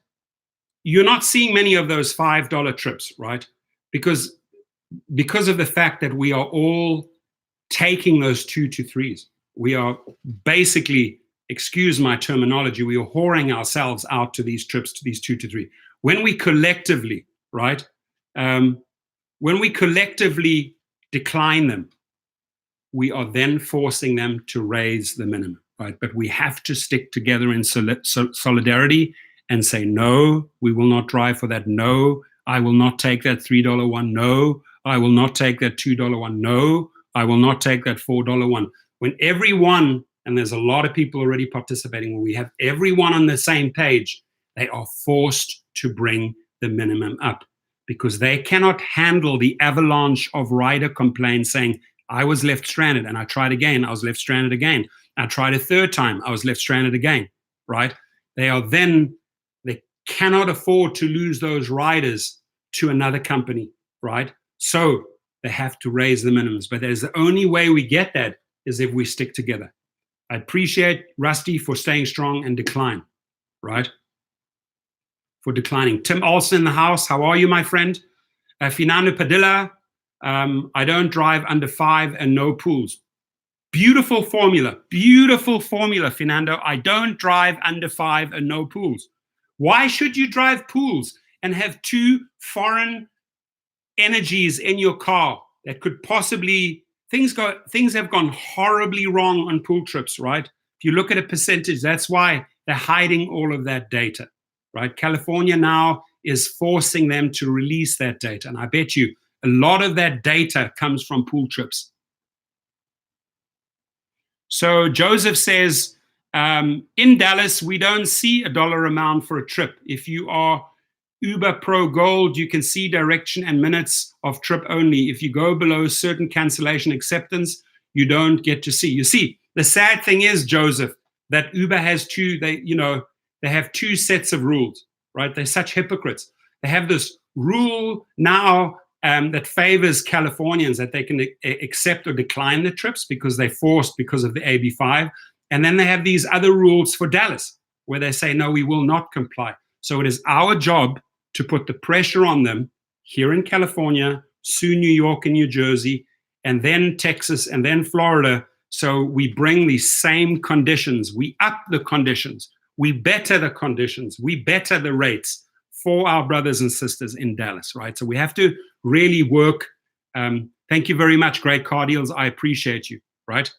[SPEAKER 1] you're not seeing many of those $5 trips, right? Because of the fact that we are all taking those 2 to 3s. We are basically, excuse my terminology, we are whoring ourselves out to these trips, to these 2 to 3. When we collectively, right, when we collectively decline them, we are then forcing them to raise the minimum, right? But we have to stick together in solidarity and say, no, we will not drive for that. No, I will not take that $3 one. No, I will not take that $2 one. No, I will not take that $4 one. When everyone, and there's a lot of people already participating, when we have everyone on the same page, they are forced to bring the minimum up, because they cannot handle the avalanche of rider complaints saying, I was left stranded and I tried again, I was left stranded again. I tried a third time, I was left stranded again, right? They cannot afford to lose those riders to another company, right? So they have to raise the minimums. But there's the only way we get that is if we stick together. I appreciate Rusty for staying strong and decline, right? For declining. Tim Olsen in the house. How are you, my friend? Fernando Padilla. I don't drive under 5 and no pools. Beautiful formula, Fernando. I don't drive under 5 and no pools. Why should you drive pools and have 2 foreign energies in your car that could possibly, things have gone horribly wrong on pool trips, right? If you look at a percentage, that's why they're hiding all of that data, right? California now is forcing them to release that data. And I bet you a lot of that data comes from pool trips. So Joseph says, in Dallas, we don't see a dollar amount for a trip. If you are Uber Pro Gold, you can see direction and minutes of trip only. If you go below certain cancellation acceptance, you don't get to see. You see, the sad thing is, Joseph, that Uber has they have 2 sets of rules, right? They're such hypocrites. They have this rule now that favors Californians, that they can accept or decline the trips because they're forced because of the AB5. And then they have these other rules for Dallas where they say, no, we will not comply. So it is our job to put the pressure on them here in California, soon New York and New Jersey, and then Texas, and then Florida. So we bring these same conditions. We up the conditions. We better the conditions. We better the rates for our brothers and sisters in Dallas, right? So we have to really work. Thank you very much, Great Car Deals. I appreciate you, right?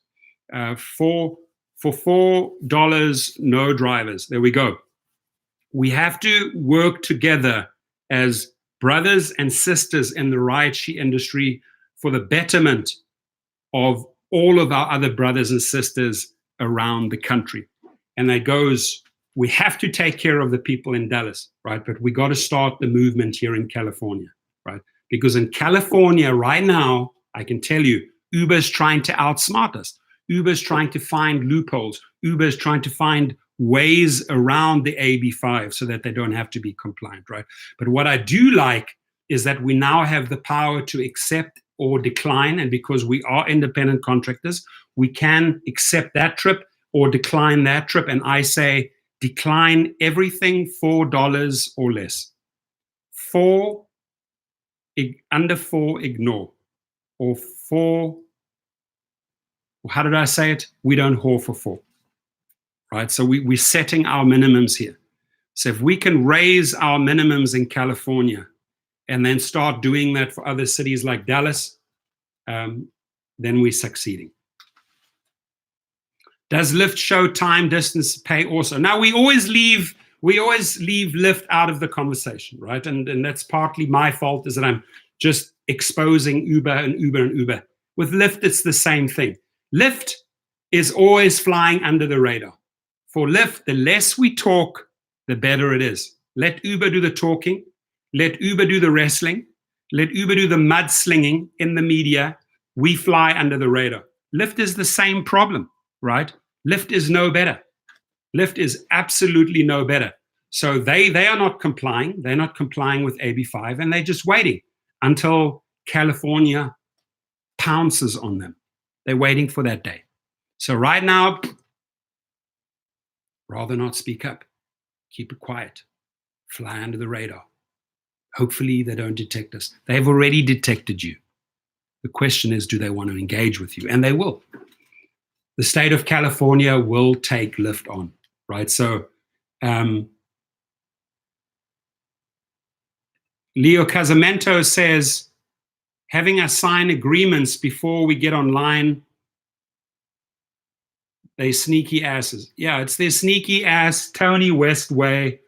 [SPEAKER 1] For $4, no drivers. There we go. We have to work together as brothers and sisters in the rideshare industry for the betterment of all of our other brothers and sisters around the country. And that goes, we have to take care of the people in Dallas, right? But we got to start the movement here in California, right? Because in California right now, I can tell you, Uber's trying to outsmart us. Uber's trying to find loopholes. Uber's trying to find ways around the AB5 so that they don't have to be compliant, right? But what I do like is that we now have the power to accept or decline, and because we are independent contractors, we can accept that trip or decline that trip. And I say decline everything $4 or less. Under 4, ignore. Or 4, how did I say it? We don't whore for 4, right? So we're setting our minimums here. So if we can raise our minimums in California and then start doing that for other cities like Dallas, then we're succeeding. Does Lyft show time, distance, pay also? Now we always leave Lyft out of the conversation, right? And that's partly my fault, is that I'm just exposing Uber and Uber and Uber. With Lyft, it's the same thing. Lyft is always flying under the radar. For Lyft, the less we talk, the better it is. Let Uber do the talking. Let Uber do the wrestling. Let Uber do the mudslinging in the media. We fly under the radar. Lyft is the same problem, right? Lyft is no better. Lyft is absolutely no better. So they are not complying. They're not complying with AB5, and they're just waiting until California pounces on them. They're waiting for that day. So right now, rather not speak up. Keep it quiet. Fly under the radar. Hopefully they don't detect us. They've already detected you. The question is, do they want to engage with you? And they will. The state of California will take Lyft on, right? So Leo Casamento says, having us sign agreements before we get online, they sneaky asses. Yeah, it's their sneaky ass Tony West way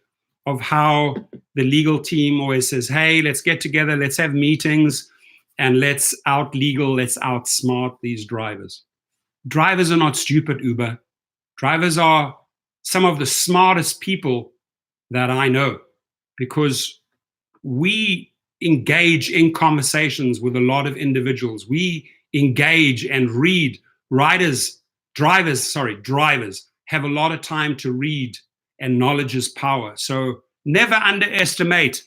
[SPEAKER 1] of how the legal team always says, hey, let's get together, let's have meetings, and let's outsmart these drivers. Drivers are not stupid, Uber. Drivers are some of the smartest people that I know, because we engage in conversations with a lot of individuals. We engage and read. Drivers have a lot of time to read, and knowledge is power. So never underestimate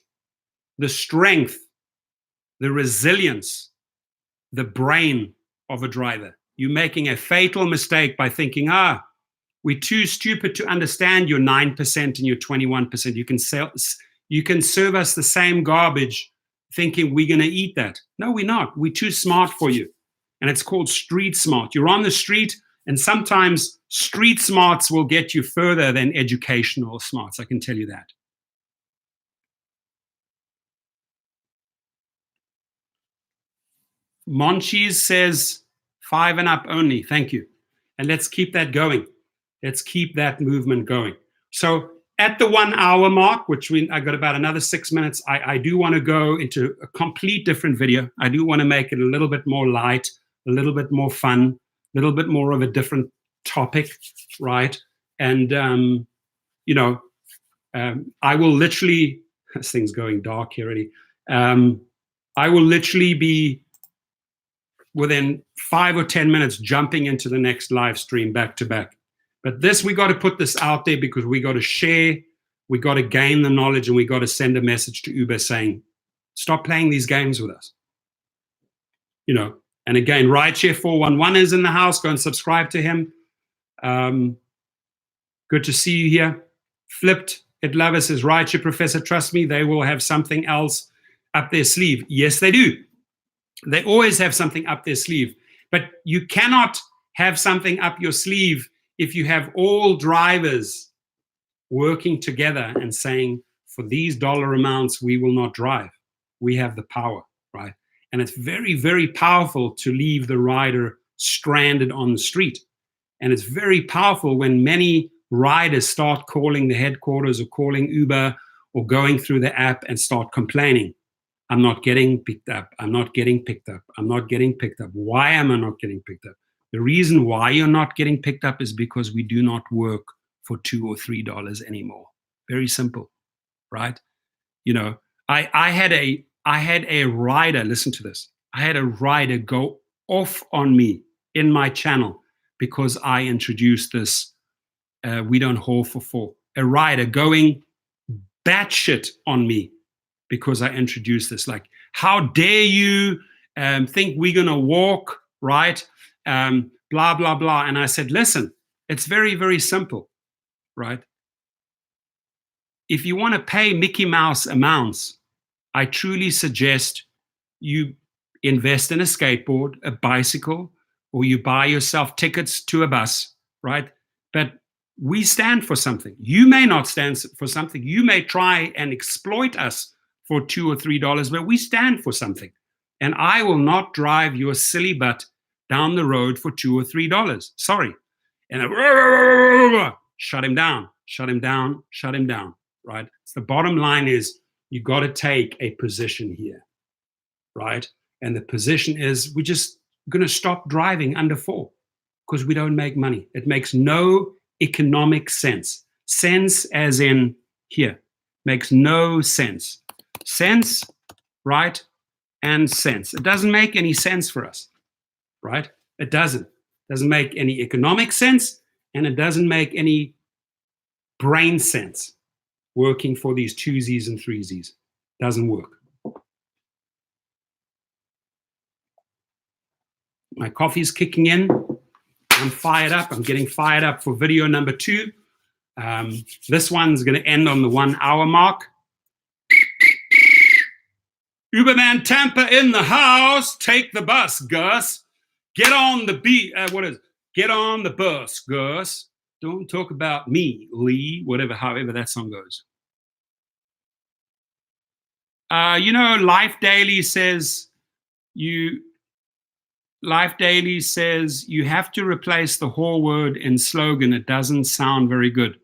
[SPEAKER 1] the strength, the resilience, the brain of a driver. You're making a fatal mistake by thinking, we're too stupid to understand your 9% and your 21%. You can serve us the same garbage thinking we're going to eat that. No, we're not. We're too smart for you. And it's called street smart. You're on the street, and sometimes street smarts will get you further than educational smarts. I can tell you that. Monchis says 5 and up only. Thank you. And let's keep that going. Let's keep that movement going. So at the 1 hour mark, which I got about another 6 minutes, I do want to go into a complete different video. I do want to make it a little bit more light, a little bit more fun, a little bit more of a different topic, right? And, I will literally, this thing's going dark here already. I will literally be within 5 or 10 minutes jumping into the next live stream back to back. But we got to put this out there because we got to share, we got to gain the knowledge, and we got to send a message to Uber saying, stop playing these games with us. And again, Rideshare 411 is in the house. Go and subscribe to him. Good to see you here. Flipped at Lover says, Rideshare Professor, trust me, they will have something else up their sleeve. Yes, they do. They always have something up their sleeve. But you cannot have something up your sleeve if you have all drivers working together and saying for these dollar amounts, we will not drive. We have the power, right? And it's very, very powerful to leave the rider stranded on the street. And it's very powerful when many riders start calling the headquarters or calling Uber or going through the app and start complaining. I'm not getting picked up. I'm not getting picked up. I'm not getting picked up. Why am I not getting picked up? The reason why you're not getting picked up is because we do not work for $2 or $3 anymore. Very simple, right? You know, I had a rider, listen to this. I had a rider go off on me in my channel because I introduced this we don't haul for $4. A rider going batshit on me because I introduced this. Like, how dare you think we're going to walk, right? Blah, blah, blah. And I said, listen, it's very, very simple, right? If you want to pay Mickey Mouse amounts, I truly suggest you invest in a skateboard, a bicycle, or you buy yourself tickets to a bus, right? But we stand for something. You may not stand for something. You may try and exploit us for $2 or $3, but we stand for something. And I will not drive your silly butt down the road for $2 or $3. Sorry. And shut him down, shut him down, shut him down, right? So the bottom line is you got to take a position here, right? And the position is we're just going to stop driving under $4 because we don't make money. It makes no economic sense. Sense as in here. Makes no sense. Sense, right? And sense. It doesn't make any sense for us, right? It doesn't. Doesn't make any economic sense, and it doesn't make any brain sense working for these twosies and threesies. Doesn't work. My coffee's kicking in. I'm fired up. I'm getting fired up for video number 2. This one's going to end on the 1 hour mark. Uberman Tampa in the house. Take the bus, Gus. Get on the Get on the bus, Gus. Don't talk about me, Lee. However that song goes. Life Daily says you have to replace the whole word in slogan. It doesn't sound very good.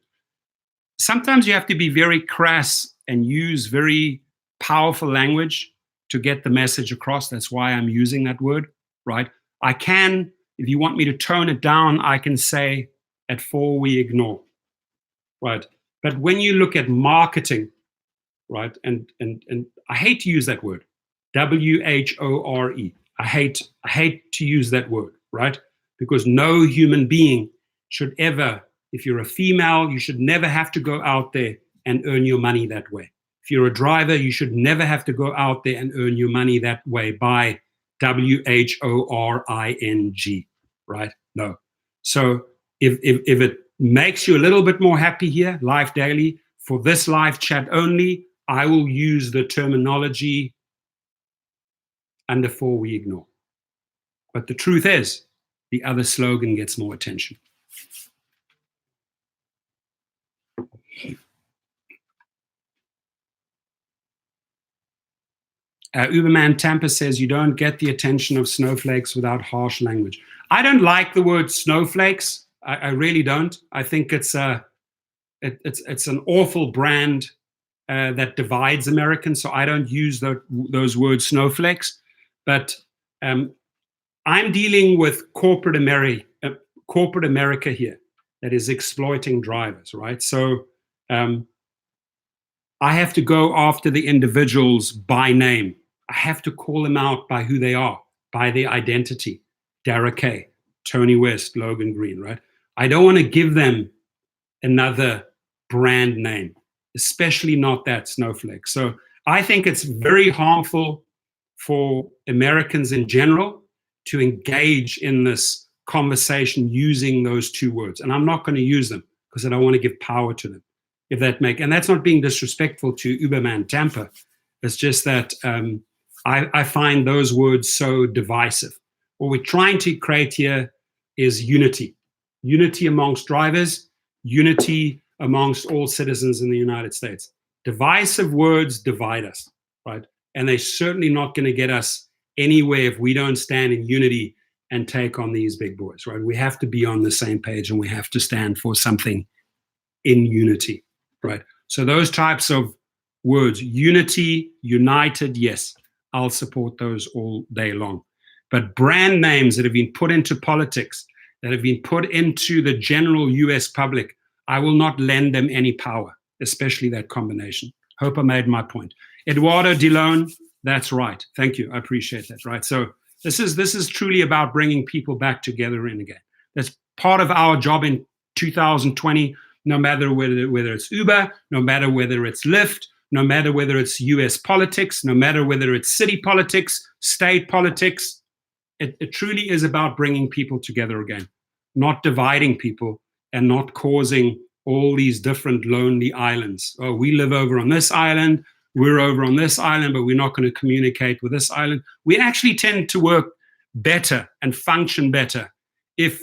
[SPEAKER 1] Sometimes you have to be very crass and use very powerful language to get the message across. That's why I'm using that word, right? I can, if you want me to tone it down, I can say at 4 we ignore, right? But when you look at marketing, right, and I hate to use that word, WHORE. I hate to use that word, right? Because no human being should ever, if you're a female, you should never have to go out there and earn your money that way. If you're a driver, you should never have to go out there and earn your money that way by WHORING, right? No. So if it makes you a little bit more happy here, Live Daily, for this live chat only, I will use the terminology under 4 we ignore. But the truth is, the other slogan gets more attention. Uberman Tampa says you don't get the attention of snowflakes without harsh language. I don't like the word snowflakes. I really don't. I think it's an awful brand that divides Americans. So I don't use those words snowflakes. But I'm dealing with corporate America here that is exploiting drivers, right? So I have to go after the individuals by name. I have to call them out by who they are, by their identity. Dara K, Tony West, Logan Green, right? I don't want to give them another brand name, especially not that snowflake. So I think it's very harmful for Americans in general to engage in this conversation using those 2 words. And I'm not going to use them because I don't want to give power to them. And that's not being disrespectful to Uberman Tampa. It's just that I find those words so divisive. What we're trying to create here is unity. Unity amongst drivers, unity amongst all citizens in the United States. Divisive words divide us, right? And they're certainly not going to get us anywhere if we don't stand in unity and take on these big boys, right? We have to be on the same page and we have to stand for something in unity, right? So those types of words, unity, united, yes, I'll support those all day long. But brand names that have been put into politics, that have been put into the general US public, I will not lend them any power, especially that combination. Hope I made my point. Eduardo DeLone, that's right. Thank you. I appreciate that, right? So this is truly about bringing people back together in again. That's part of our job in 2020, no matter whether it's Uber, no matter whether it's Lyft, no matter whether it's US politics, no matter whether it's city politics, state politics. It truly is about bringing people together again, not dividing people and not causing all these different lonely islands. Oh, we live over on this island, we're over on this island, but we're not going to communicate with this island. We actually tend to work better and function better if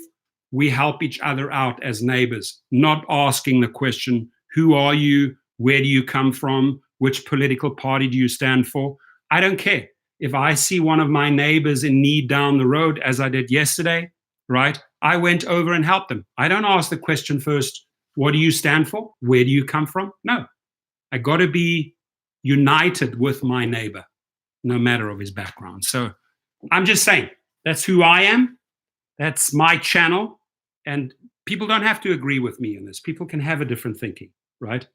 [SPEAKER 1] we help each other out as neighbors, not asking the question, who are you? Where do you come from? Which political party do you stand for? I don't care. If I see one of my neighbors in need down the road, as I did yesterday, right, I went over and helped them. I don't ask the question first, what do you stand for? Where do you come from? No. I got to be united with my neighbor, no matter of his background. So I'm just saying, that's who I am. That's my channel. And people don't have to agree with me on this. People can have a different thinking, right?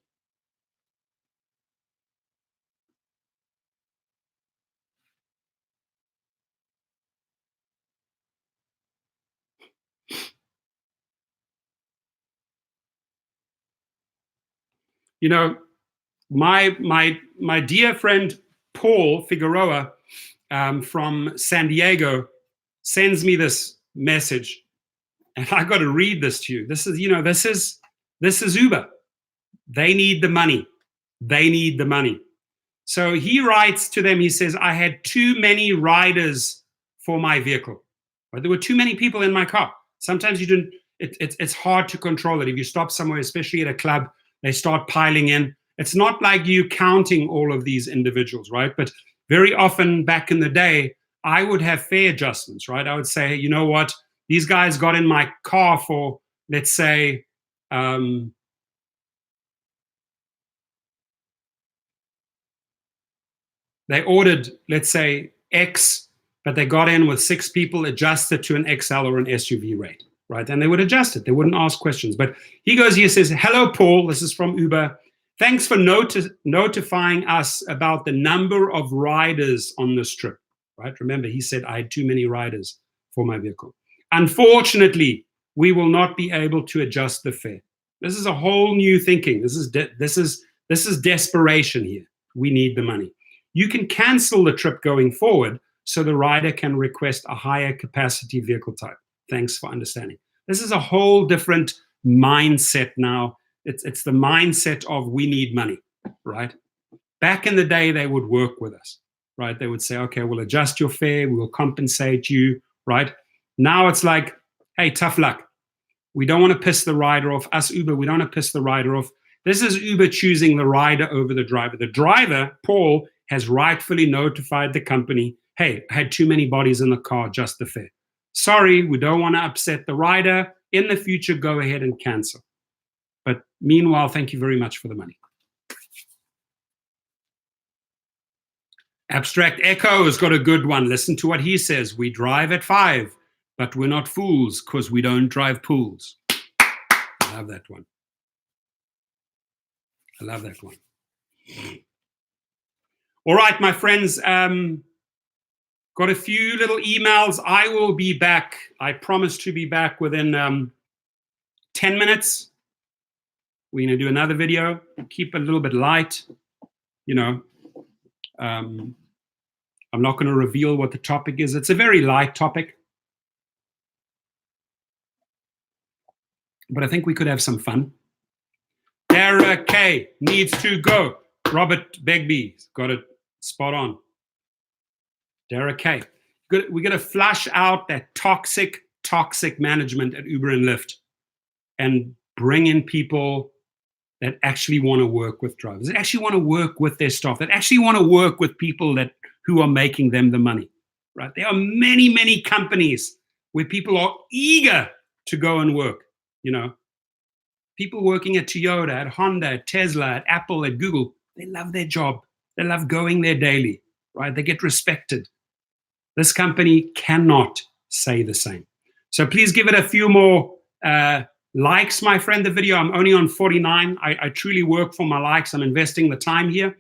[SPEAKER 1] You know, my dear friend Paul Figueroa from San Diego sends me this message, and I got to read this to you. This is Uber. They need the money. They need the money. So he writes to them. He says, I had too many riders for my vehicle. Right? There were too many people in my car. Sometimes you don't. It's hard to control it. If you stop somewhere, especially at a club, they start piling in. It's not like you counting all of these individuals, right? But very often back in the day, I would have fare adjustments, right? I would say, you know what? These guys got in my car for, let's say, they ordered, let's say, X, but they got in with 6 people, adjusted to an XL or an SUV rate, right? And they would adjust it. They wouldn't ask questions. But he goes here, says, hello, Paul. This is from Uber. Thanks for notifying us about the number of riders on this trip, right? Remember, he said I had too many riders for my vehicle. Unfortunately, we will not be able to adjust the fare. This is a whole new thinking. This is desperation here. We need the money. You can cancel the trip going forward so the rider can request a higher capacity vehicle type. Thanks for understanding. This is a whole different mindset now. It's the mindset of we need money, right? Back in the day, they would work with us, right? They would say, okay, we'll adjust your fare, we'll compensate you, right? Now it's like, hey, tough luck. We don't want to piss the rider off. Us Uber, we don't want to piss the rider off. This is Uber choosing the rider over the driver. The driver, Paul, has rightfully notified the company, hey, I had too many bodies in the car, just the fare. Sorry, we don't want to upset the rider. In the future, go ahead and cancel. But meanwhile, thank you very much for the money. Abstract Echo has got a good one. Listen to what he says. We drive at 5, but we're not fools because we don't drive pools. I love that one. I love that one. All right, my friends. Got a few little emails. I will be back. I promise to be back within 10 minutes. We're going to do another video. Keep it a little bit light. You know, I'm not going to reveal what the topic is. It's a very light topic. But I think we could have some fun. Dara K needs to go. Robert Begbie's got it spot on. Dara K. We're going to flush out that toxic management at Uber and Lyft and bring in people that actually want to work with drivers, that actually want to work with their staff, that actually want to work with people who are making them the money, right? There are many, many companies where people are eager to go and work, People working at Toyota, at Honda, at Tesla, at Apple, at Google, they love their job. They love going there daily, right? They get respected. This company cannot say the same. So please give it a few more likes, my friend, the video. I'm only on 49. I truly work for my likes. I'm investing the time here.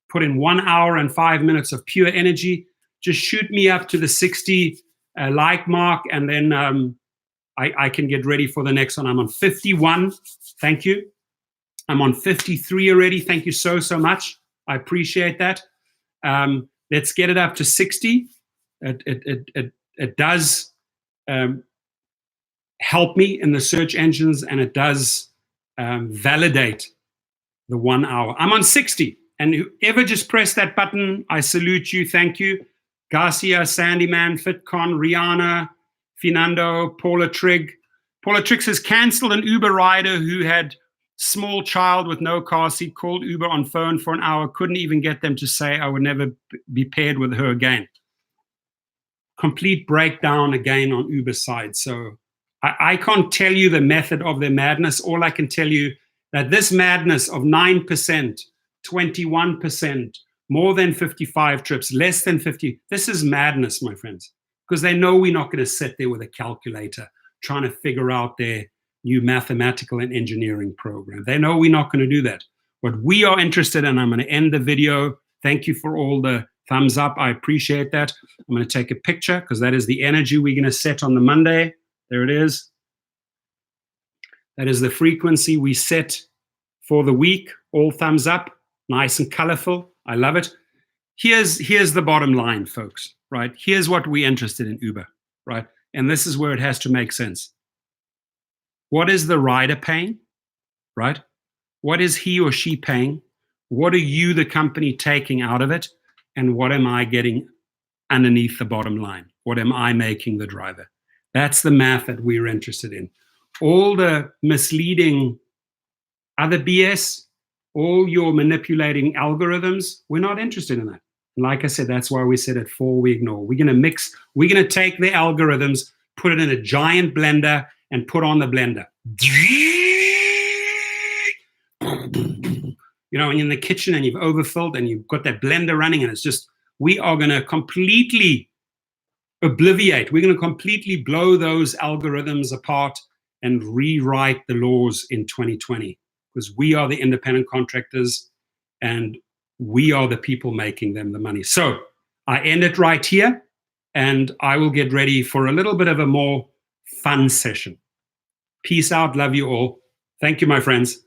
[SPEAKER 1] Put in 1 hour and 5 minutes of pure energy. Just shoot me up to the 60 like mark, and then I can get ready for the next one. I'm on 51. Thank you. I'm on 53 already. Thank you so much. I appreciate that. Let's get it up to 60. It does help me in the search engines, and it does validate the 1 hour. I'm on 60. And whoever just pressed that button, I salute you. Thank you. Garcia, Sandyman, Fitcon, Rihanna, Finando, Paula Trigg. Paula Trigg says, cancelled an Uber rider who had small child with no car seat, called Uber on phone for an hour, couldn't even get them to say I would never be paired with her again. Complete breakdown again on Uber's side. So I can't tell you the method of their madness. All I can tell you that this madness of 9%, 21%, more than 55 trips, less than 50, this is madness, my friends, because they know we're not going to sit there with a calculator trying to figure out their new mathematical and engineering program. They know we're not going to do that. What we are interested in, I'm going to end the video. Thank you for all the thumbs up. I appreciate that. I'm going to take a picture because that is the energy we're going to set on the Monday. There it is. That is the frequency we set for the week. All thumbs up, nice and colorful. I love it. Here's the bottom line, folks, right? Here's what we're interested in Uber, right? And this is where it has to make sense. What is the rider paying, right? What is he or she paying? What are you, the company, taking out of it? And what am I getting underneath the bottom line? What am I making the driver? That's the math that we're interested in. All the misleading other BS, all your manipulating algorithms, we're not interested in that. Like I said, that's why we said at 4 we ignore. We're going to take the algorithms, put it in a giant blender, and put on the blender. When you're in the kitchen and you've overfilled and you've got that blender running, and it's just, we are going to completely obliviate. We're going to completely blow those algorithms apart and rewrite the laws in 2020, because we are the independent contractors and we are the people making them the money. So I end it right here, and I will get ready for a little bit of a more fun session. Peace out. Love you all. Thank you, my friends.